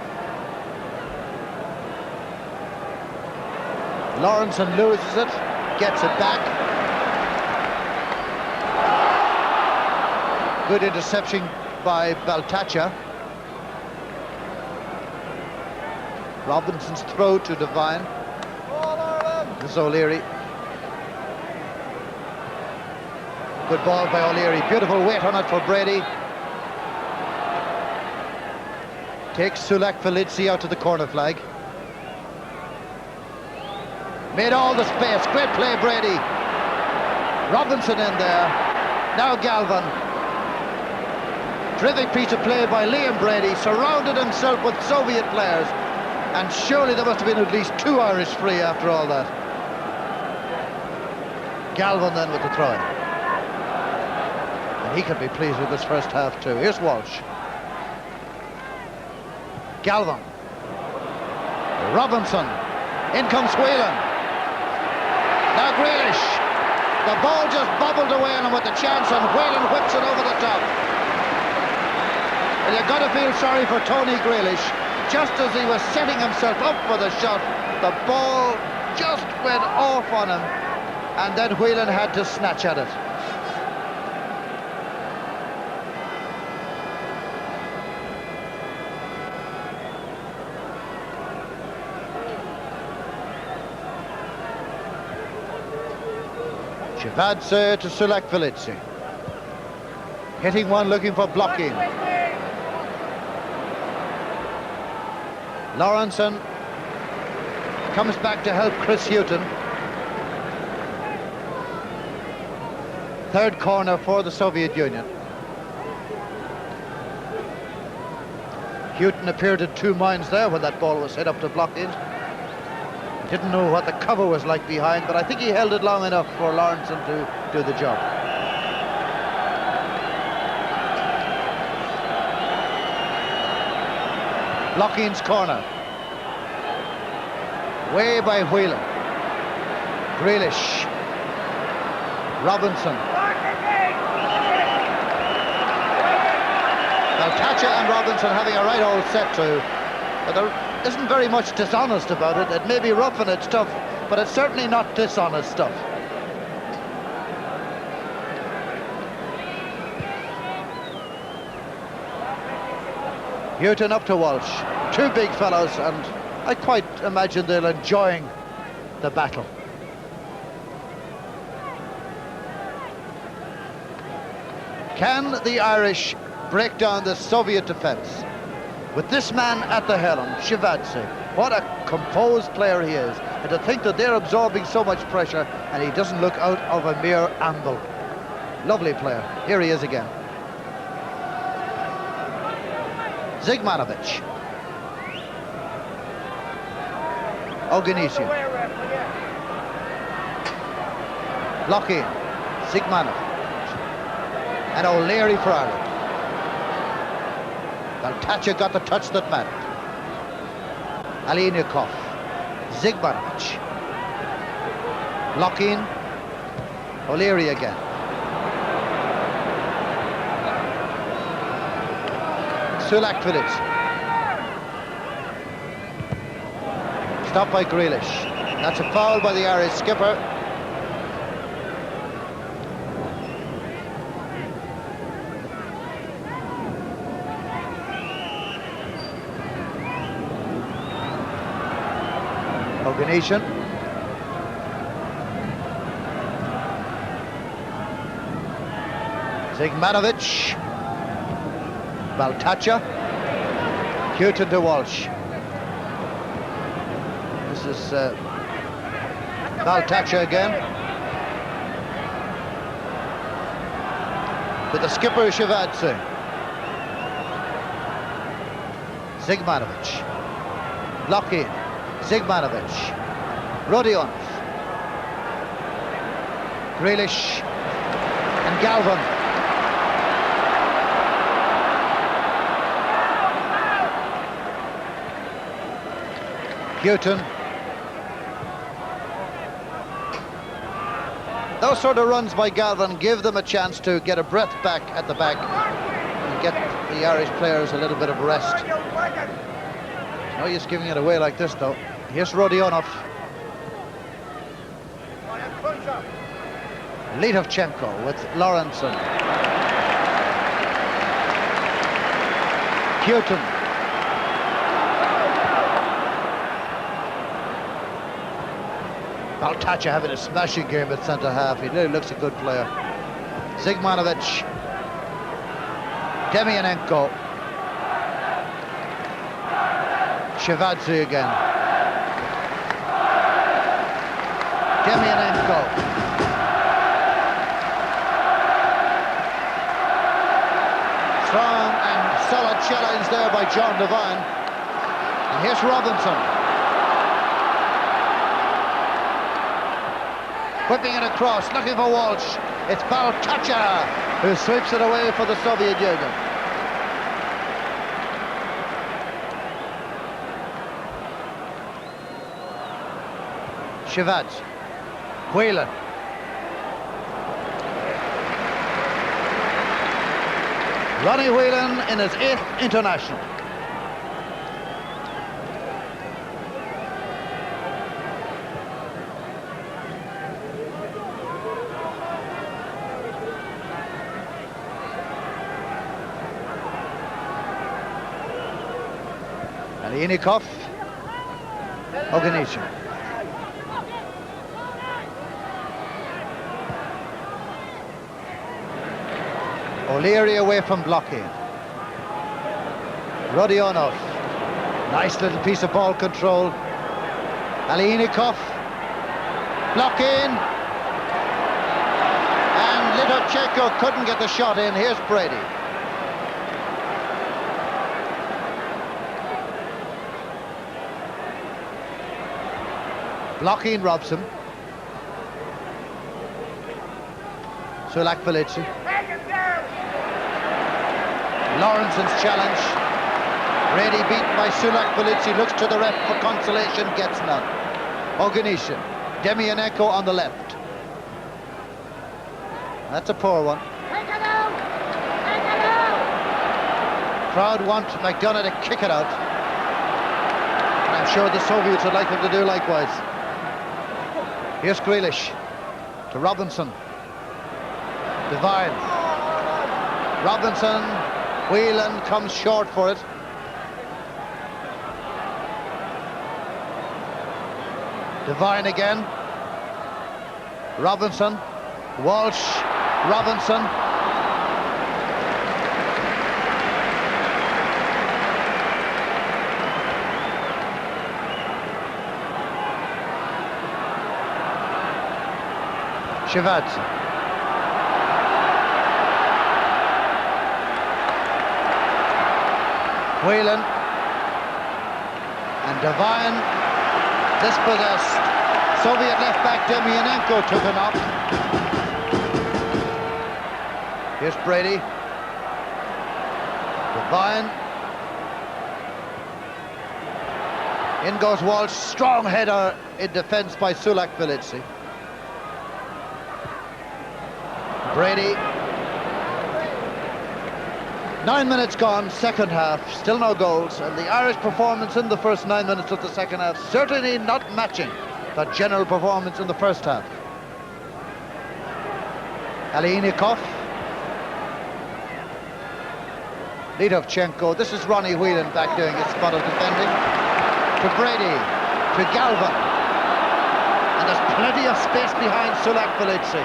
Lawrenson loses it, gets it back. Good interception by Baltacha. Robinson's throw to Devine. This is O'Leary. Good ball by O'Leary. Beautiful weight on it for Brady. Takes Sulak-Velidze out to the corner flag. Made all the space. Great play, Brady. Robinson in there. Now Galvin. Terrific piece of play by Liam Brady. Surrounded himself with Soviet players. And surely there must have been at least 2 Irish free after all that. Galvin then with the throw-in. And he can be pleased with this first half too. Here's Walsh. Galvin. Robinson. In comes Whelan. Now Grealish. The ball just bobbled away on him with the chance, and Whelan whips it over the top. And you've got to feel sorry for Tony Grealish. Just as he was setting himself up for the shot, the ball just went off on him, and then Whelan had to snatch at it. Shevadze to Sulak-Velidze. Hitting one, looking for blocking. Lawrenson comes back to help Chris Hьютон. Third corner for the Soviet Union. Hьютон appeared in 2 minds there when that ball was hit up to blockade. Didn't know what the cover was like behind, but I think he held it long enough for Lawrenson to do the job. Lockeen's corner. Way by Whelan. Grealish. Robinson. Baltacha and Robinson having a right old set to. But there isn't very much dishonest about it. It may be rough and it's tough, but it's certainly not dishonest stuff. Houghton up to Walsh. Two big fellows, and I quite imagine they're enjoying the battle. Can the Irish break down the Soviet defence? With this man at the helm, Shivadze, what a composed player he is. And to think that they're absorbing so much pressure and he doesn't look out of a mere amble. Lovely player. Here he is again. Zigmanovic. Oganesian. Lockeen. Zigmanovic. And O'Leary for Ireland. Baltacha got the touch that mattered. Alienikov. Zigmanovic. Lockeen. O'Leary again. Sulak-Phillips. Stopped by Grealish. That's a foul by the Irish skipper. Oganesian. Zigmanovic. Baltacha. Houghton to Walsh. This is Baltacha again. With the skipper Shivadze. Zigmanovic. Lockeen. Zigmanovic. Rodionov. Grealish. And Galvin. Houghton. Those sort of runs by Galvin give them a chance to get a breath back at the back and get the Irish players a little bit of rest. No use giving it away like this, though. Here's Rodionov. Litovchenko with Lawrenson. Houghton. Baltacha having a smashing game at centre half. He really looks a good player. Zigmanovic. Demianenko. Shivadze again. Demianenko. Strong and solid challenge there by John Devine. And here's Robinson. Whipping it across, looking for Walsh. It's Baltacha who sweeps it away for the Soviet Union. Shivadze. Whelan. Ronnie Whelan in his 8th international. Alienikov. Oganesian. O'Leary away from blocking. Rodionov. Nice little piece of ball control. Alienikov. Blocking. And Litovchenko couldn't get the shot in. Here's Brady. Blocking Robson. Sulak-Phillips. Lawrenson's challenge. Brady beaten by Sulak Felici, looks to the ref for consolation, gets none. Oganesian, Demianenko on the left. That's a poor one. Take it out! Take it out! Crowd want McDonough to kick it out. And I'm sure the Soviets would like him to do likewise. Here's Grealish to Robinson. Devine. Robinson, Whelan comes short for it. Devine again. Robinson. Walsh. Robinson. Shivat. Whelan. And Devine dispossessed. Soviet left back Demianenko took a knock. Here's Brady. Devine. In goes Walsh. Strong header in defence by Sulak Felici. Brady. 9 minutes gone, second half, still no goals, and the Irish performance in the first 9 minutes of the second half certainly not matching the general performance in the first half. Aliynikov. Lidovchenko. This is Ronnie Whelan back doing his spot of defending. To Brady. To Galvin. And there's plenty of space behind Sulak Felici.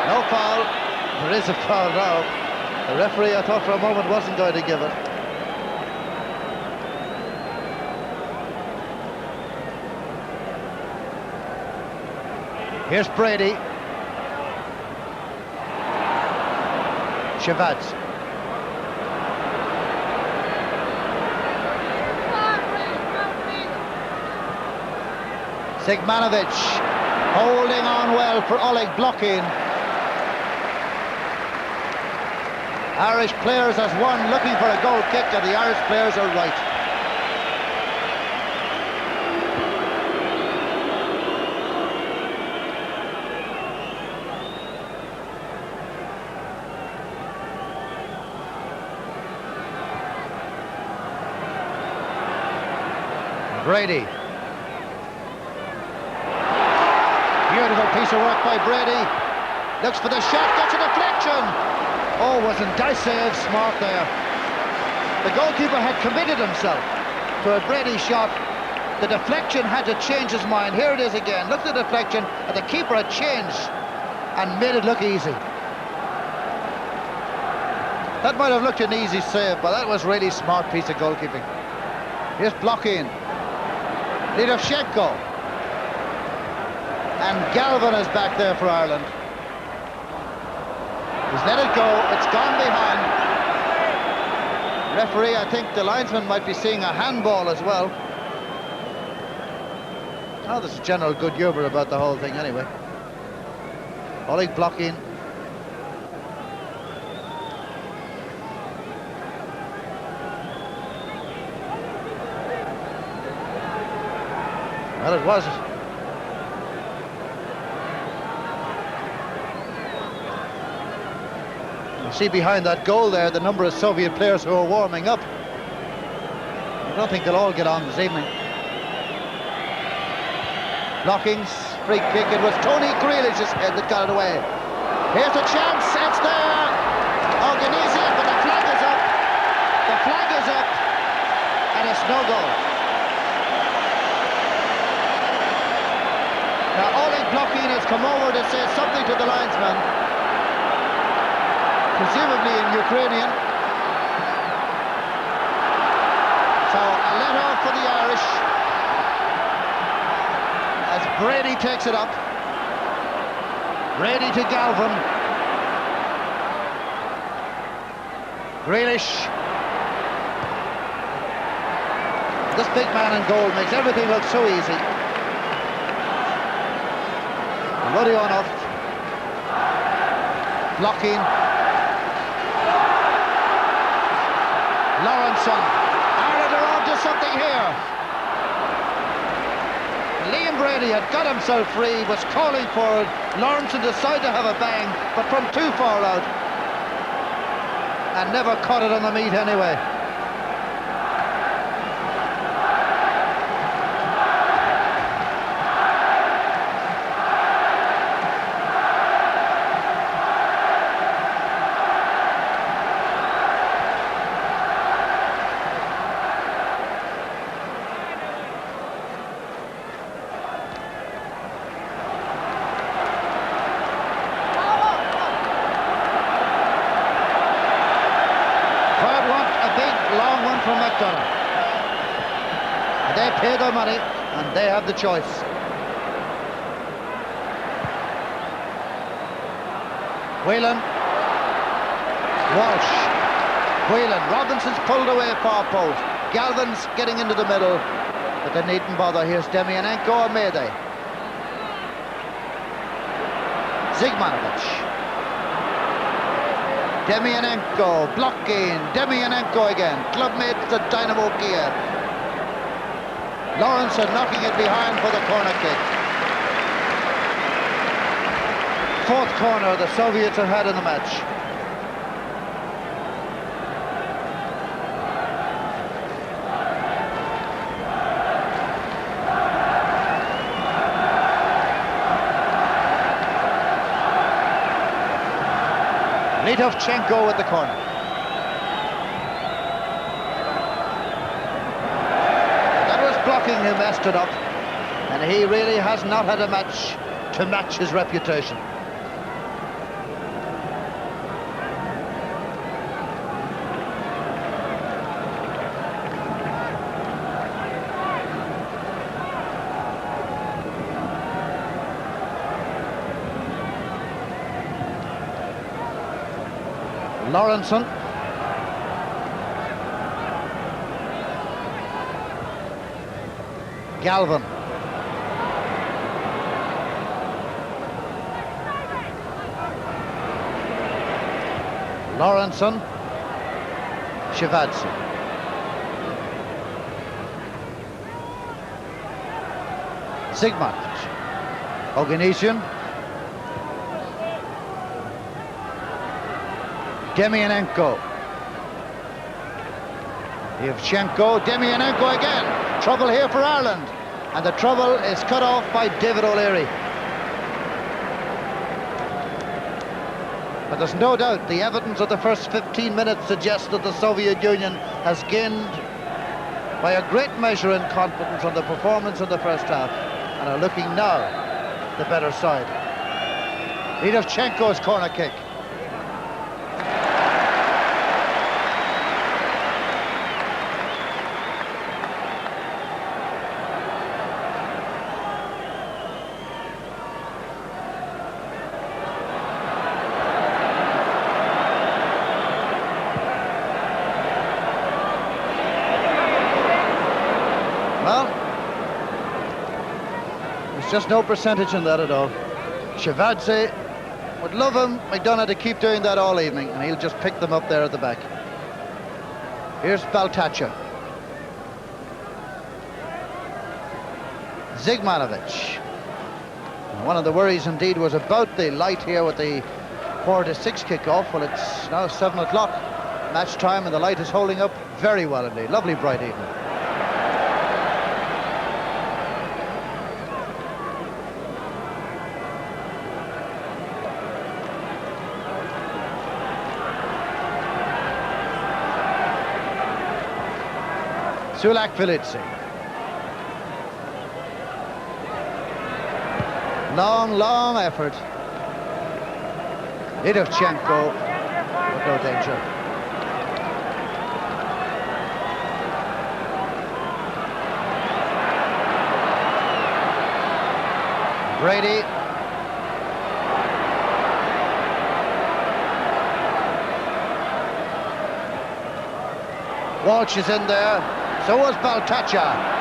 No foul. There is a foul now. The referee, I thought for a moment, wasn't going to give it. Here's Brady. Shivat. Sigmanovic holding on well for Oleg blocking. Irish players as one looking for a goal kick, and the Irish players are right. Brady. Beautiful piece of work by Brady. Looks for the shot, gets a deflection. Oh, wasn't Dicey smart there. The goalkeeper had committed himself to a Brady shot. The deflection had to change his mind. Here it is again. Look at the deflection, and the keeper had changed and made it look easy. That might have looked an easy save, but that was really smart piece of goalkeeping. Here's blocking. Lidovchenko. And Galvin is back there for Ireland. He's let it go, it's gone behind. Referee, I think the linesman might be seeing a handball as well. Oh, there's general good humour about the whole thing anyway. Oleg blocking. Well, it was. You see behind that goal there the number of Soviet players who are warming up. I don't think they'll all get on this evening. Blockings, free kick. It was Tony Grealish's head that got it away. Here's a chance, it's there. Oganesian, but the flag is up. The flag is up, and it's no goal. Now Oleg Blokhin has come over to say something to the linesman, presumably in Ukrainian. So a let off for the Irish as Brady takes it up. Brady to Galvin. Grealish. This big man in goal makes everything look so easy. Rodionov. Blocking. Lawrenson. Ireland are on to something here. Liam Brady had got himself free, was calling for it. Lawrenson decided to have a bang, but from too far out. And never caught it on the meat anyway. They pay their money and they have the choice. Whelan, Walsh, Whelan, Robinson's pulled away far post. Galvin's getting into the middle, but they needn't bother. Here's Demianenko or Mayday. Zigmanovic. Demianenko blocking. Demianenko again. Clubmates at Dynamo Kiev. Lawrenson knocking it behind for the corner kick. Fourth corner the Soviets have had in the match. Litovchenko with the corner. That was blocking who messed it up, and he really has not had a match to match his reputation. Lawrenson. Galvin. Lawrenson. Shivadze. Zigmanovic. Oganesian. Demianenko. Yevchenko. Demianenko again. Trouble here for Ireland. And the trouble is cut off by David O'Leary. But there's no doubt the evidence of the first 15 minutes suggests that the Soviet Union has gained by a great measure in confidence on the performance in the first half and are looking now the better side. Litovchenko's corner kick. Just no percentage in that at all. Shivadze would love him. McDonough to keep doing that all evening, and he'll just pick them up there at the back. Here's Baltacha. Zigmanovic. One of the worries indeed was about the light here with the 4 to 6 kickoff. Well, it's now 7 o'clock match time, and the light is holding up very well indeed. Lovely bright evening. Sulak Filitsi. Long effort. Litovchenko, but no danger. Brady. Walsh is in there. So was Baltacha.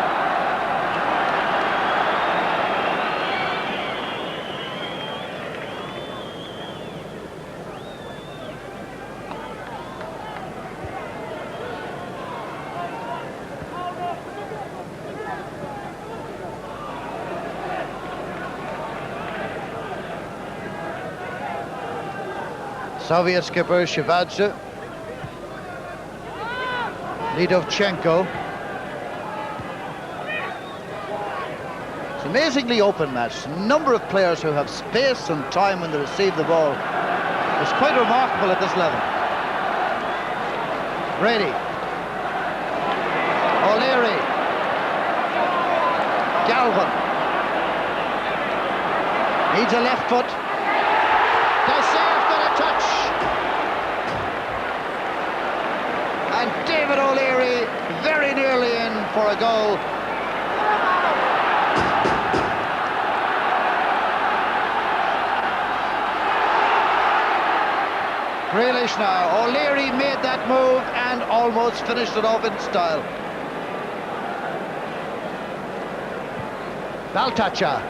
Soviet skipper Shevadze, Lidovchenko. It's an amazingly open match. Number of players who have space and time when they receive the ball. It's quite remarkable at this level. Brady, O'Leary, Galvin, needs a left foot. Dysaire's got a touch. And David O'Leary very nearly in for a goal. Grealish now. O'Leary made that move and almost finished it off in style. Baltacha.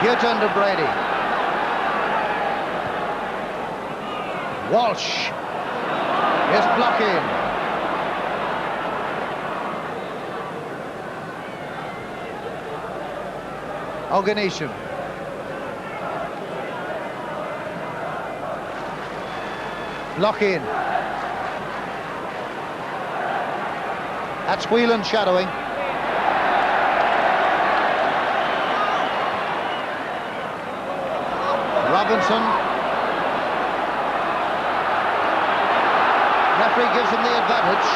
Hьютон to Brady. Walsh is blocking. Oganesian. Blocking. That's Whelan shadowing. Robinson. Referee gives him the advantage.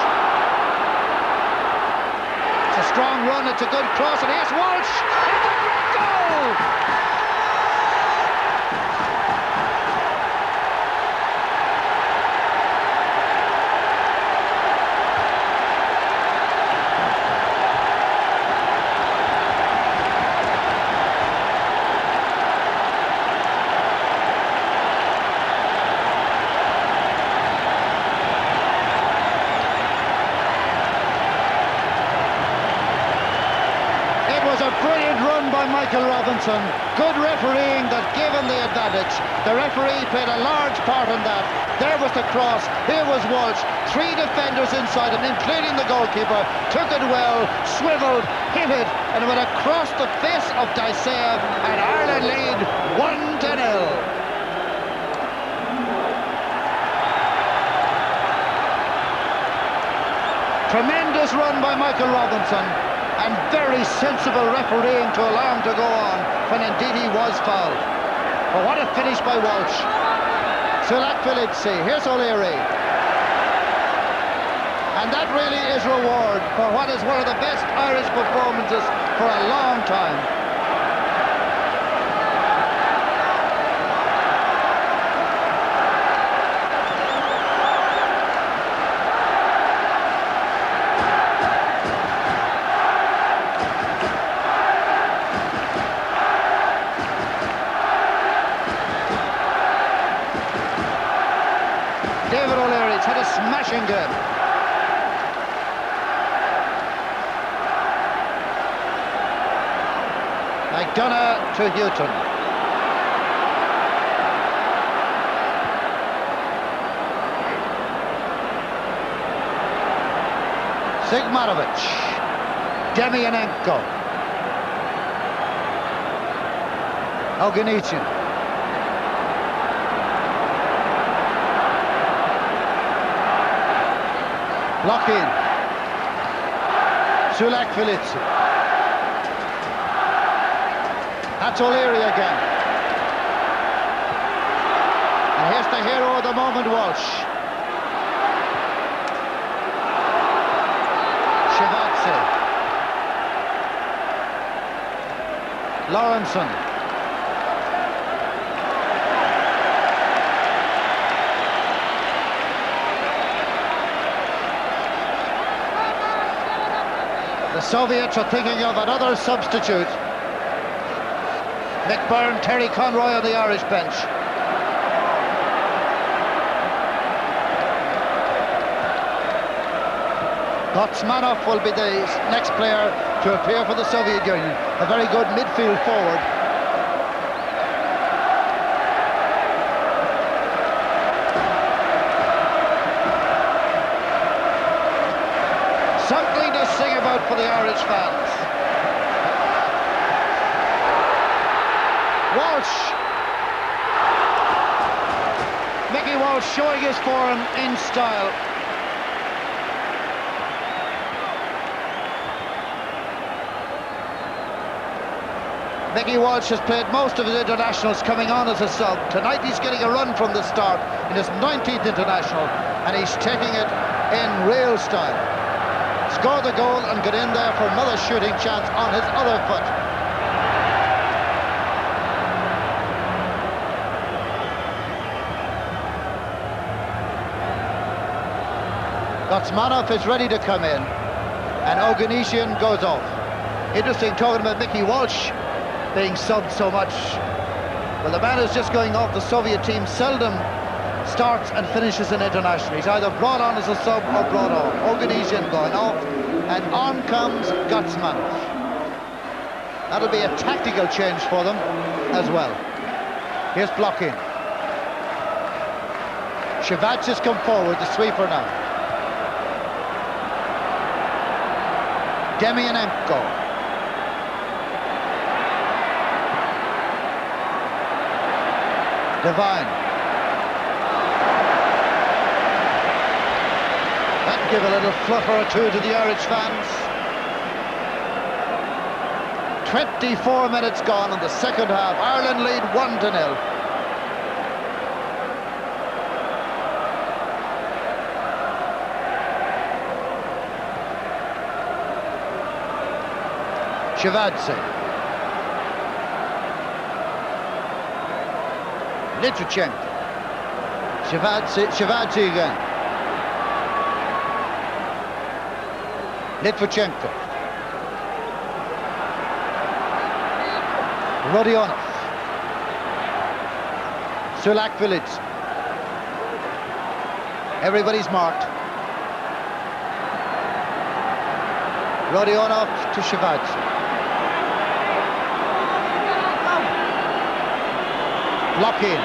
It's a strong run, it's a good cross, and here's Walsh! Goal! Michael Robinson, good refereeing that gave him the advantage. The referee played a large part in that. There was the cross, here was Walsh, three defenders inside him, including the goalkeeper, took it well, swiveled, hit it, and it went across the face of Dysaire, and Ireland lead 1-0. Tremendous run by Michael Robinson. And very sensible refereeing to allow him to go on when indeed he was fouled. But what a finish by Walsh. Sulak Philipsi, here's O'Leary. And that really is reward for what is one of the best Irish performances for a long time. Smashing game. McDonough to Hьютон. Sigmarovic. Demianenko. Oganesian. Lock in. Sulak Philipsi. That's O'Leary again. And here's the hero of the moment, Walsh. Shevadze. Lawrenson. The Soviets are thinking of another substitute. Mick Byrne, Terry Conroy on the Irish bench. Gotsmanov will be the next player to appear for the Soviet Union. A very good midfield forward. Something to sing about for the Irish fans. Walsh. Mickey Walsh showing his form in style. Mickey Walsh has played most of his internationals coming on as a sub. Tonight he's getting a run from the start in his 19th international, and he's taking it in real style. Score the goal and get in there for another shooting chance on his other foot. Gotsmanov is ready to come in, and Oganesian goes off. Interesting, talking about Mickey Walsh being subbed so much. Well, the man who's just going off the Soviet team seldom starts and finishes an international. He's either brought on as a sub or brought off. Oganesian going off, and on comes Gotsmanov. That'll be a tactical change for them as well. Here's blocking. Shivac has come forward, the sweeper now. Demianenko. Divine. That give a little flutter or two to the Irish fans. 24 minutes gone in the second half. Ireland lead 1-0. Shivadze. Litvichenko. Shivadze again. Litvichenko. Rodionov. Sulak Village. Everybody's marked. Rodionov to Shivadze. Block in.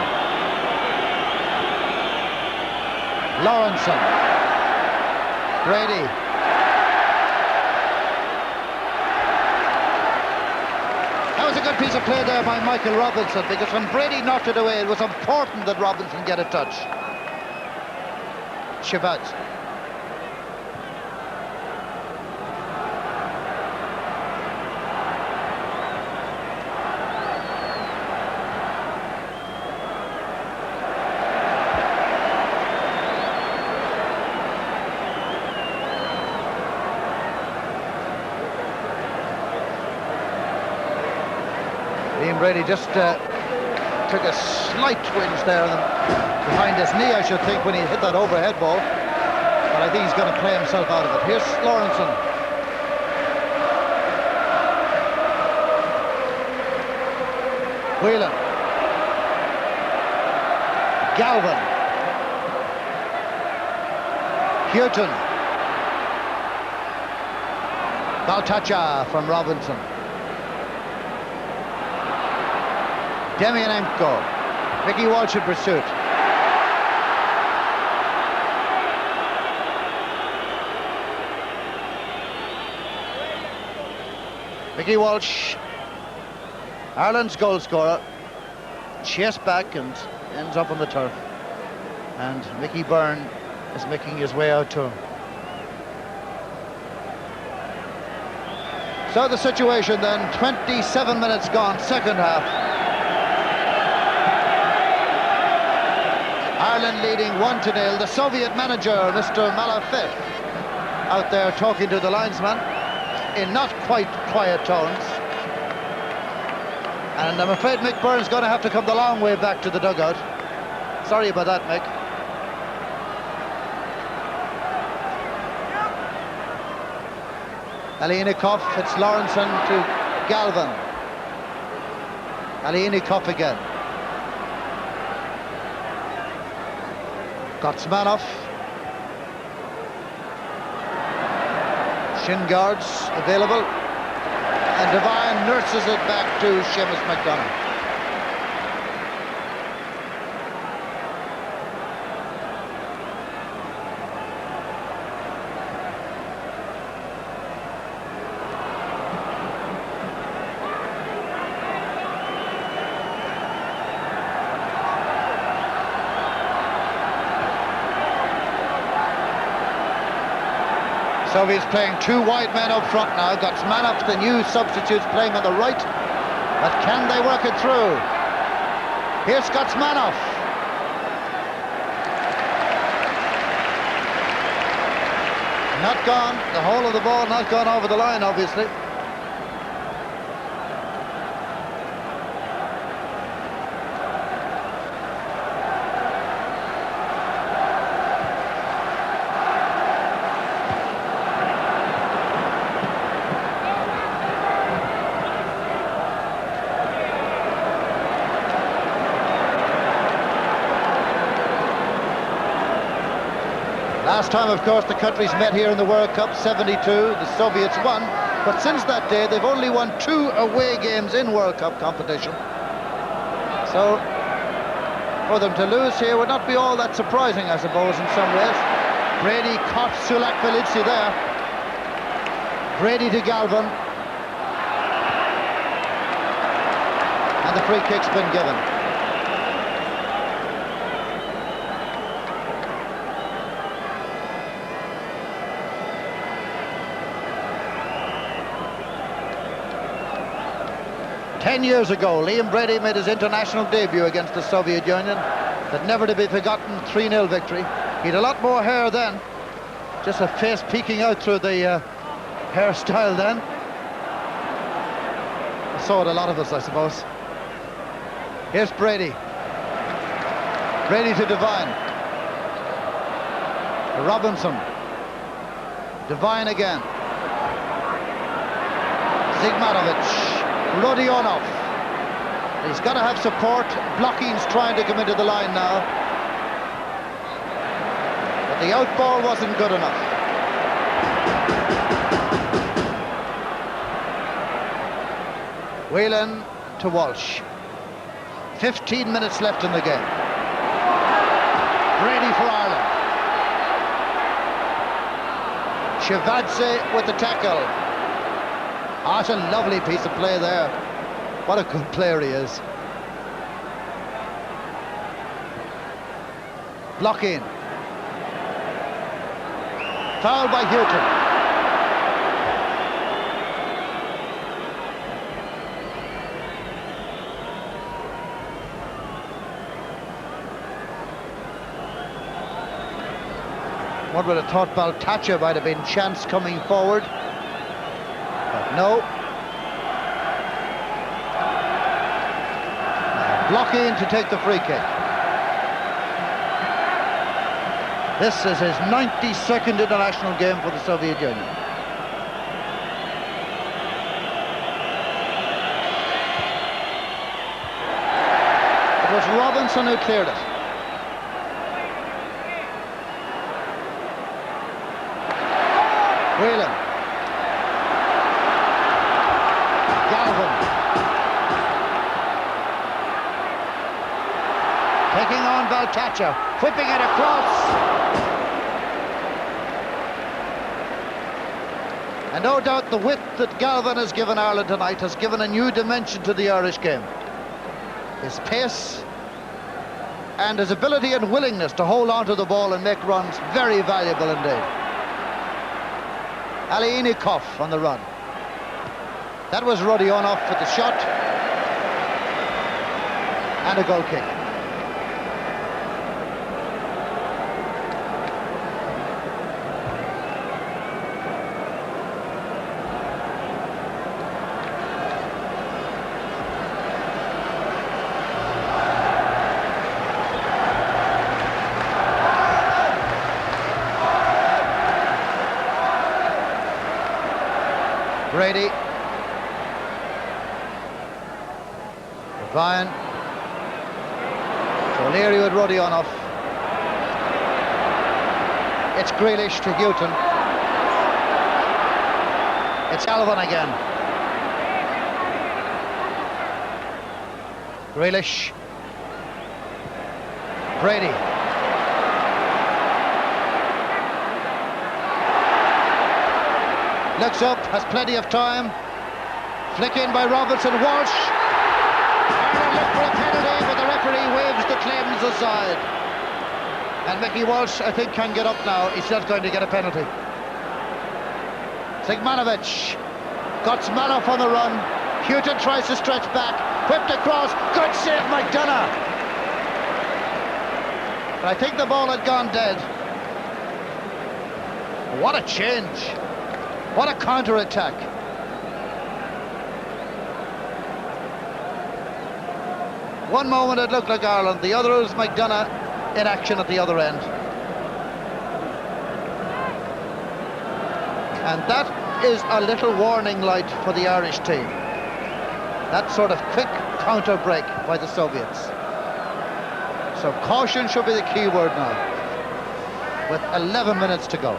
Lawrenson. Brady. That was a good piece of play there by Michael Robinson, because when Brady knocked it away, it was important that Robinson get a touch. Shivadze. Brady just took a slight twinge there behind his knee, I should think, when he hit that overhead ball. But I think he's going to play himself out of it. Here's Lawrenson. Whelan. Galvin. Houghton. Baltacha from Robinson. Demianenko. Mickey Walsh in pursuit. Mickey Walsh, Ireland's goal scorer, chased back and ends up on the turf. And Mickey Byrne is making his way out to him. So the situation then, 27 minutes gone, second half. Ireland leading 1-0. The Soviet manager, Mr. Malafev, out there talking to the linesman in not quite quiet tones. And I'm afraid Mick Byrne's going to have to come the long way back to the dugout. Sorry about that, Mick. Alienikov, it's Lawrenson to Galvin. Alienikov again. Gotsmanov. Shin guards available. And Devine nurses it back to Seamus McDonagh. Soviets playing two wide men up front now. Gatsmanov, the new substitutes, playing on the right. But can they work it through? Here's Gatsmanov. Not gone. The whole of the ball not gone over the line, obviously. Last time, of course, the countries met here in the World Cup, 72, the Soviets won. But since that day, they've only won 2 away games in World Cup competition. So, for them to lose here would not be all that surprising, I suppose, in some ways. Brady caught Sulak Velitsi there. Brady to Galvin. And the free kick's been given. Ten years ago, Liam Brady made his international debut against the Soviet Union. That never to be forgotten 3-0 victory. He had a lot more hair then. Just a face peeking out through the hairstyle then. So had a lot of us, I suppose. Here's Brady. Brady to Devine. Robinson. Devine again. Zigmanovich. Rodionov. He's got to have support. Blocking's trying to come into the line now. But the out ball wasn't good enough. Whelan to Walsh. 15 minutes left in the game. Brady for Ireland. Shevadze with the tackle. Ah, it's a lovely piece of play there. What a good player he is. Blocking. Foul by Hьютон. One would have thought Baltacha might have been chance coming forward. No. Blocking to take the free kick. This is his 92nd international game for the Soviet Union. It was Robinson who cleared it. Whelan. Taking on Baltacha, whipping it across. And no doubt the width that Galvin has given Ireland tonight has given a new dimension to the Irish game. His pace and his ability and willingness to hold on to the ball and make runs, very valuable indeed. Alienikov on the run. That was Rodionov with the shot. And a goal kick. Brady. Devine. So O'Leary with Rodionov. It's Grealish to Hьютон. It's Galvin again. Grealish. Brady. Looks up, has plenty of time. Flick in by Robinson. Walsh. Ireland look for a penalty, but the referee waves the claims aside. And Mickey Walsh, I think, can get up now. He's not going to get a penalty. Sigmanovic. Gotsmanoff on the run. Houghton tries to stretch back. Whipped across. Good save, McDonough. But I think the ball had gone dead. What a change. What a counter-attack. One moment it looked like Ireland, the other was McDonough in action at the other end. And that is a little warning light for the Irish team. That sort of quick counter break by the Soviets. So caution should be the key word now, with 11 minutes to go.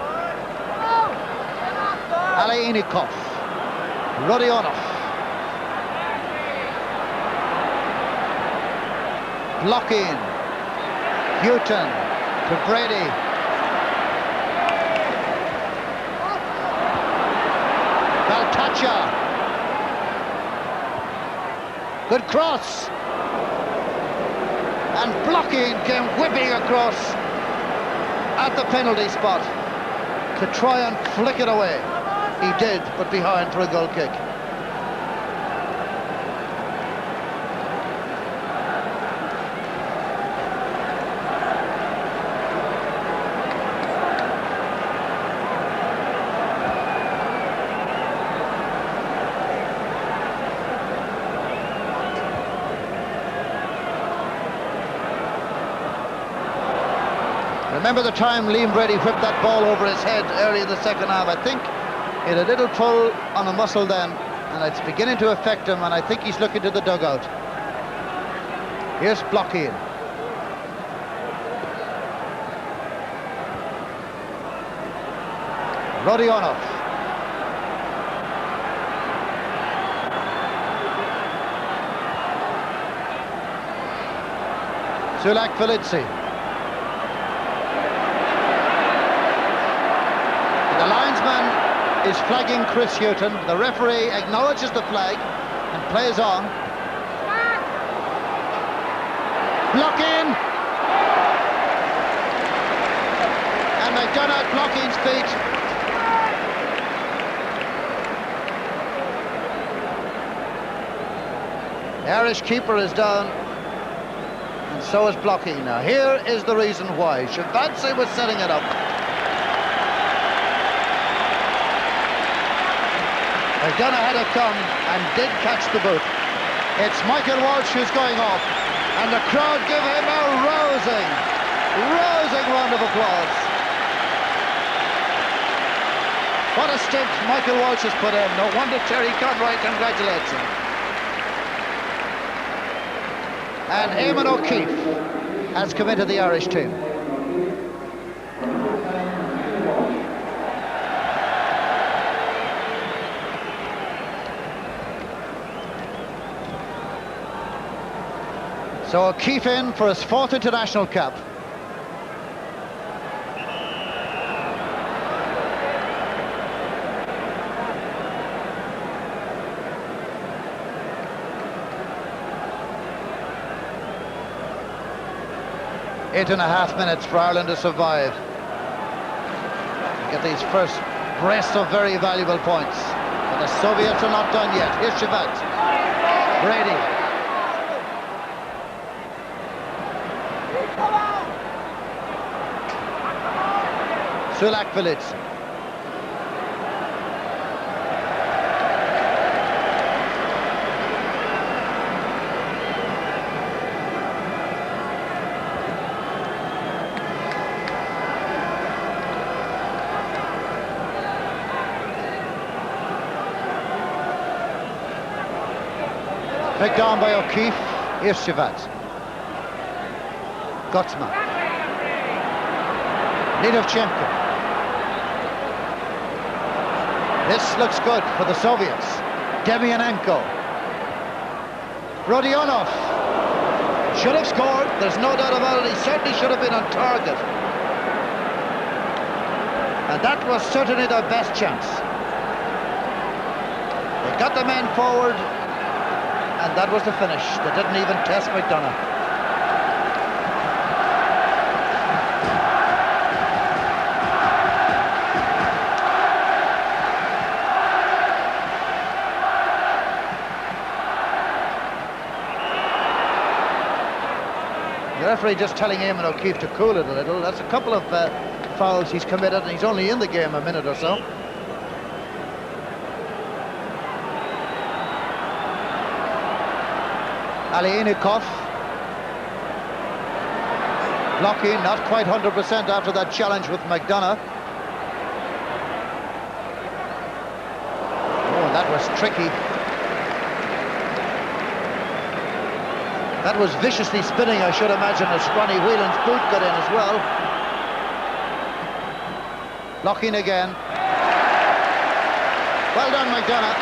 Aleynikov, Rodionov, blocking, Houghton to Brady. Valtacha. Good cross. And blocking came whipping across at the penalty spot to try and flick it away. He did, but behind for a goal kick. Remember the time Liam Brady whipped that ball over his head early in the second half? I think he had a little pull on a muscle then, and it's beginning to affect him, and I think he's looking to the dugout. Here's blocking. Rodionov. Sulak Felici. The linesman is flagging Chris Houghton. The referee acknowledges the flag and plays on. Blocking. And McDonough blocking's feet. The Irish keeper is down, and so is blocking. Now here is the reason why. Shevadze was setting it up. McDonough had to come and did catch the boot. It's Michael Walsh who's going off, and the crowd give him a rousing round of applause. What a stint Michael Walsh has put in. No wonder Terry Conroy congratulates him. And Eamon O'Keefe has come into the Irish team. So O'Keefe in for his 4th international cap. Eight and a half minutes for Ireland to survive. Get these first brace of very valuable points. But the Soviets are not done yet. Here's Shevadze. Brady. Sulak Felici. Picked on by O'Keefe. Here's Shevadze. Gotsman. Nidovchenko. This looks good for the Soviets. Demianenko. Rodionov. Should have scored, there's no doubt about it. He certainly should have been on target. And that was certainly their best chance. They got the men forward, and that was the finish. They didn't even test McDonough. referee just telling Imon O'Keefe to cool it a little. That's a couple of fouls he's committed, and he's only in the game a minute or so. Alienikov. Blocking, not quite 100% after that challenge with McDonough. Oh, that was tricky. That was viciously spinning, I should imagine, as Ronnie Whelan's boot got in as well. Blocking again. Well done, McDonough.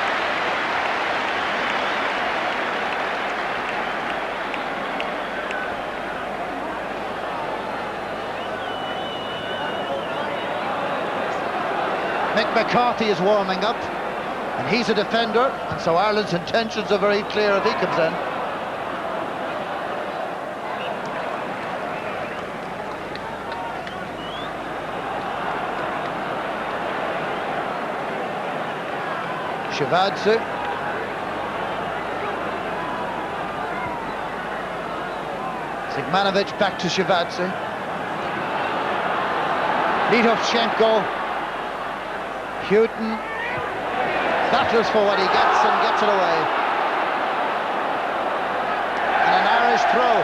Mick McCarthy is warming up, and he's a defender, and so Ireland's intentions are very clear if he comes in. Shivadze. Sigmanovic back to Shivadze. Litovchenko. Houghton battles for what he gets and gets it away. And an Irish throw.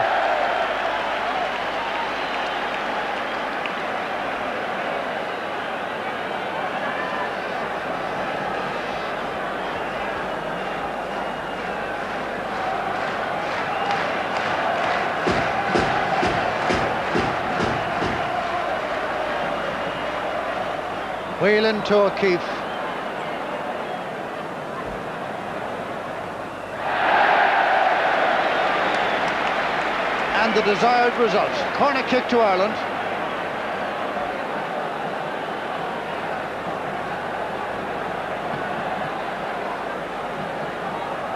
Whelan to O'Keefe. And the desired result. Corner kick to Ireland.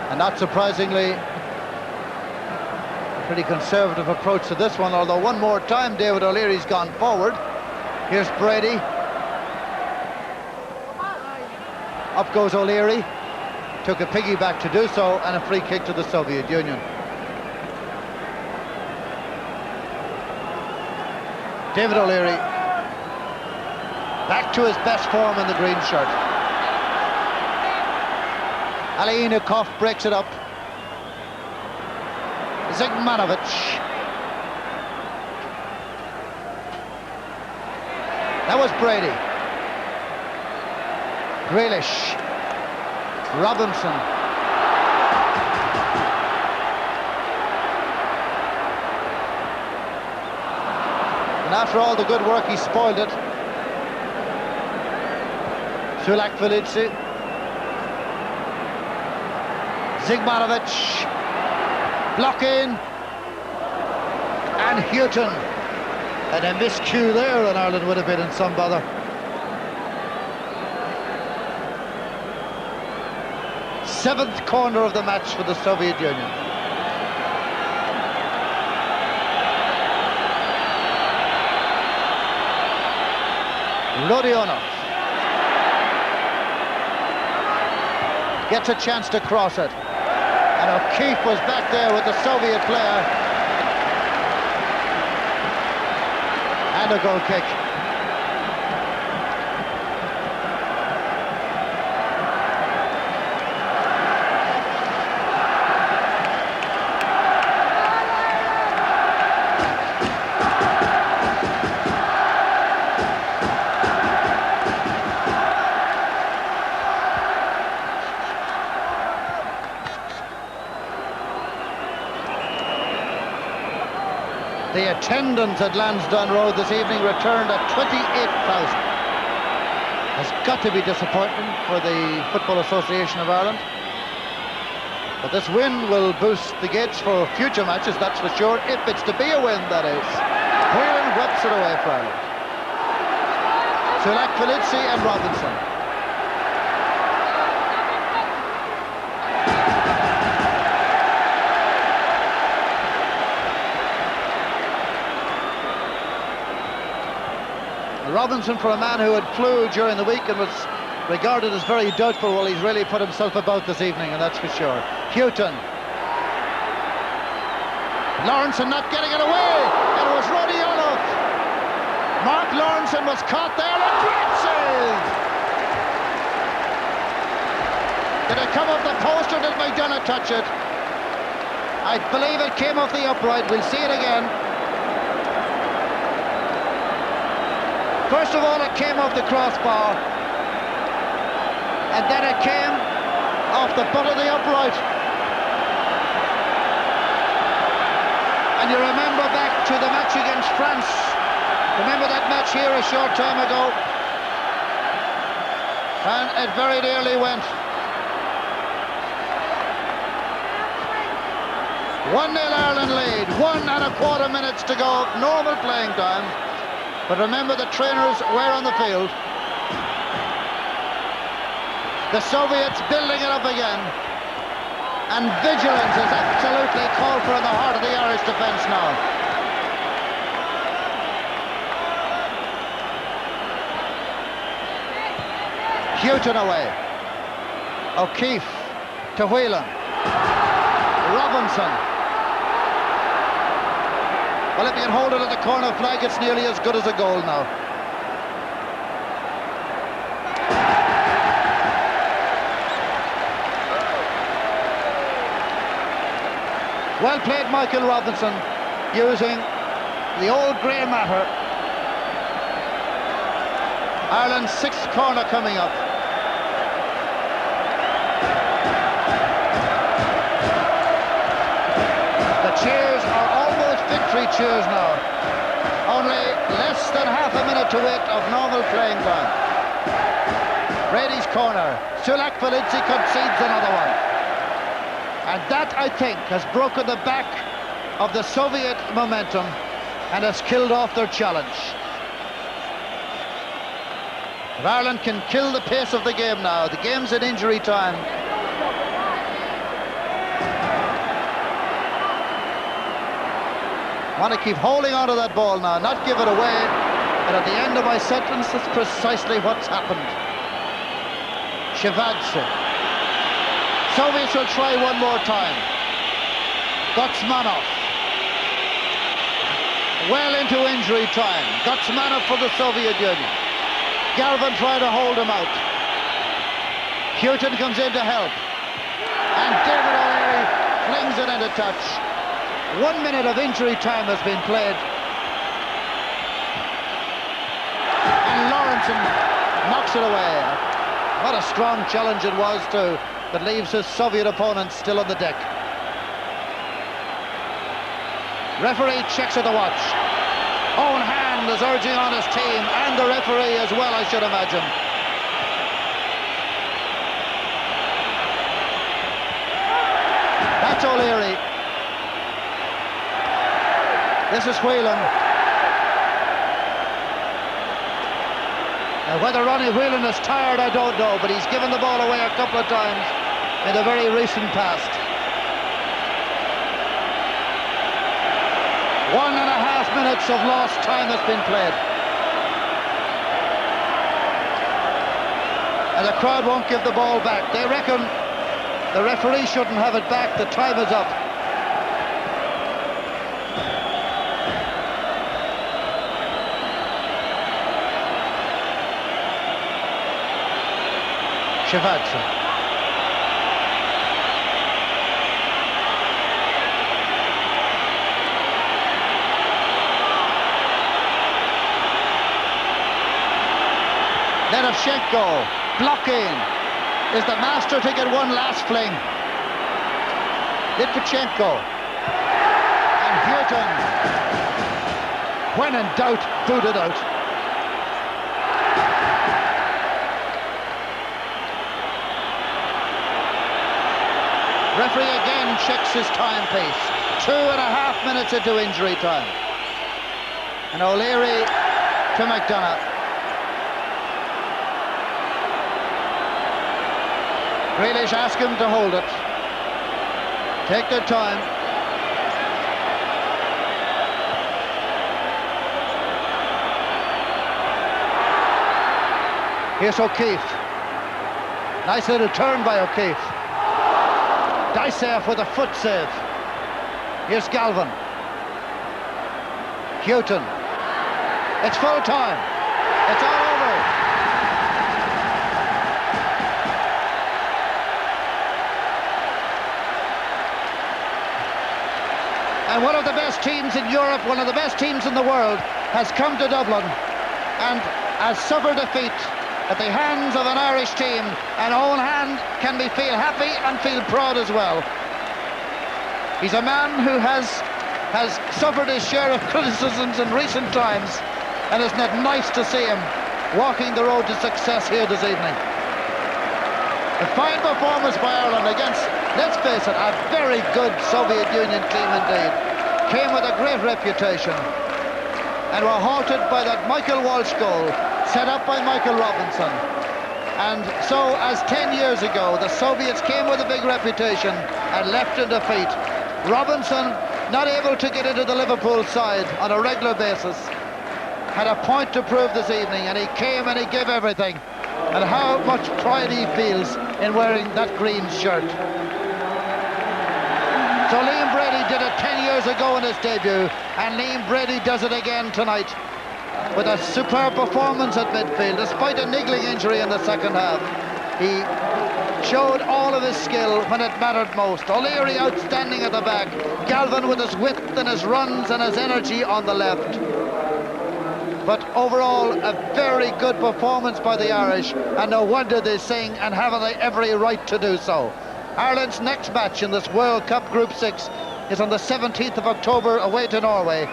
And not surprisingly, a pretty conservative approach to this one, although one more time David O'Leary's gone forward. Here's Brady. Up goes O'Leary, took a piggyback to do so, and a free kick to the Soviet Union. David O'Leary, back to his best form in the green shirt. Alienikov breaks it up. Zigmanovic. That was Brady. Grealish, Robinson. And after all the good work, he spoiled it. Sulak Felici. Zigmanovic. Blocking. And Houghton. And a miscue there, and Ireland would have been in some bother. Seventh corner of the match for the Soviet Union. Rodionov gets a chance to cross it, and O'Keefe was back there with the Soviet player, and a goal kick. The attendance at Lansdowne Road this evening returned at 28,000. Has got to be disappointing for the Football Association of Ireland. But this win will boost the gates for future matches, that's for sure, if it's to be a win, that is. Whelan whips it away for Ireland. Sulak Felici and Robinson. Robinson, for a man who had flu during the week and was regarded as very doubtful, well, he's really put himself about this evening, and that's for sure. Houghton. Lawrenson not getting it away. It was Rodiolov. Mark Lawrenson was caught there. A great save. Did it come off the post or did McDonough touch it? I believe it came off the upright. We'll see it again. First of all, it came off the crossbar. And then it came off the butt of the upright. And you remember back to the match against France. Remember that match here a short time ago? And it very nearly went. 1-0 Ireland lead, 1.25 minutes to go, normal playing time. But remember the trainers were on the field. The Soviets building it up again. And vigilance is absolutely called for in the heart of the Irish defence now. Houghton away. O'Keefe to Whelan. Robinson. Well, if you can hold it at the corner flag, it's nearly as good as a goal now. Well played, Michael Robinson, using the old grey matter. Ireland's sixth corner coming up. The cheers are almost victory cheers now. Only less than half a minute to wait of normal playing time. Brady's corner. Sulak Felici concedes another one. And that, I think, has broken the back of the Soviet momentum and has killed off their challenge. If Ireland can kill the pace of the game now, the game's in injury time. Want to keep holding on to that ball now, not give it away. And at the end of my sentence, that's precisely what's happened. Shevadze. Soviets will try one more time. Gutsmanov. Well into injury time. Gutsmanov for the Soviet Union. Galvin trying to hold him out. Houghton comes in to help. And David O'Leary flings it into touch. 1 minute of injury time has been played. And Lawrenson knocks it away. What a strong challenge it was too. That leaves his Soviet opponent still on the deck. Referee checks at the watch. Own hand is urging on his team and the referee as well, I should imagine. That's O'Leary. This is Whelan. Now, whether Ronnie Whelan is tired, I don't know, but he's given the ball away a couple of times in the very recent past. 1.5 minutes of lost time has been played. And the crowd won't give the ball back. They reckon the referee shouldn't have it back. The time is up. Shevadze. Nerevchenko blocking. Is the master to get one last fling? Litvichenko. And Houghton. When in doubt, boot it out. Referee again checks his timepiece. 2.5 minutes into injury time. And O'Leary to McDonough. Grealish ask him to hold it. Take their time. Here's O'Keefe. Nice little turn by O'Keefe. Dicev with a foot save. Here's Galvin. Houghton. It's full time. It's all over. And one of the best teams in Europe, one of the best teams in the world, has come to Dublin and has suffered defeat at the hands of an Irish team. And Owen Hand can feel happy and feel proud as well. He's a man who has suffered his share of criticisms in recent times, and isn't it nice to see him walking the road to success here this evening. A fine performance by Ireland against, let's face it, a very good Soviet Union team indeed. Came with a great reputation and were halted by that Michael Walsh goal set up by Michael Robinson. And so, as 10 years ago, the Soviets came with a big reputation and left in defeat. Robinson, not able to get into the Liverpool side on a regular basis, had a point to prove this evening, and he came and he gave everything. And how much pride he feels in wearing that green shirt. So Liam Brady did it 10 years ago in his debut, and Liam Brady does it again tonight with a superb performance at midfield. Despite a niggling injury in the second half, he showed all of his skill when it mattered most. O'Leary outstanding at the back, Galvin with his width and his runs and his energy on the left. But overall, a very good performance by the Irish, and no wonder they sing and have every right to do so. Ireland's next match in this World Cup Group 6 is on the 17th of October away to Norway.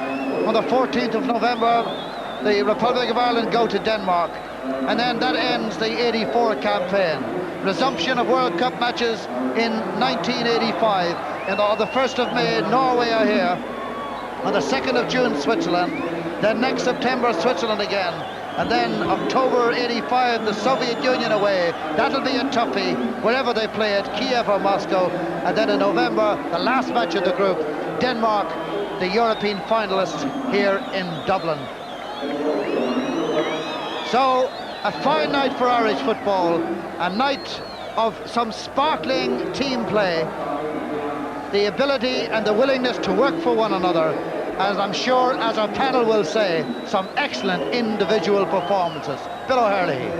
On the 14th of November, the Republic of Ireland go to Denmark, and then that ends the 84 campaign. Resumption of World Cup matches in 1985. And on the 1st of May, Norway are here. On the 2nd of June, Switzerland. Then next September, Switzerland again. And then October 85, the Soviet Union away. That'll be a toughie, wherever they play it, Kiev or Moscow. And then in November, the last match of the group, Denmark, the European finalists here in Dublin. So, a fine night for Irish football, a night of some sparkling team play, the ability and the willingness to work for one another, and I'm sure, as our panel will say, some excellent individual performances. Bill O'Herlihy.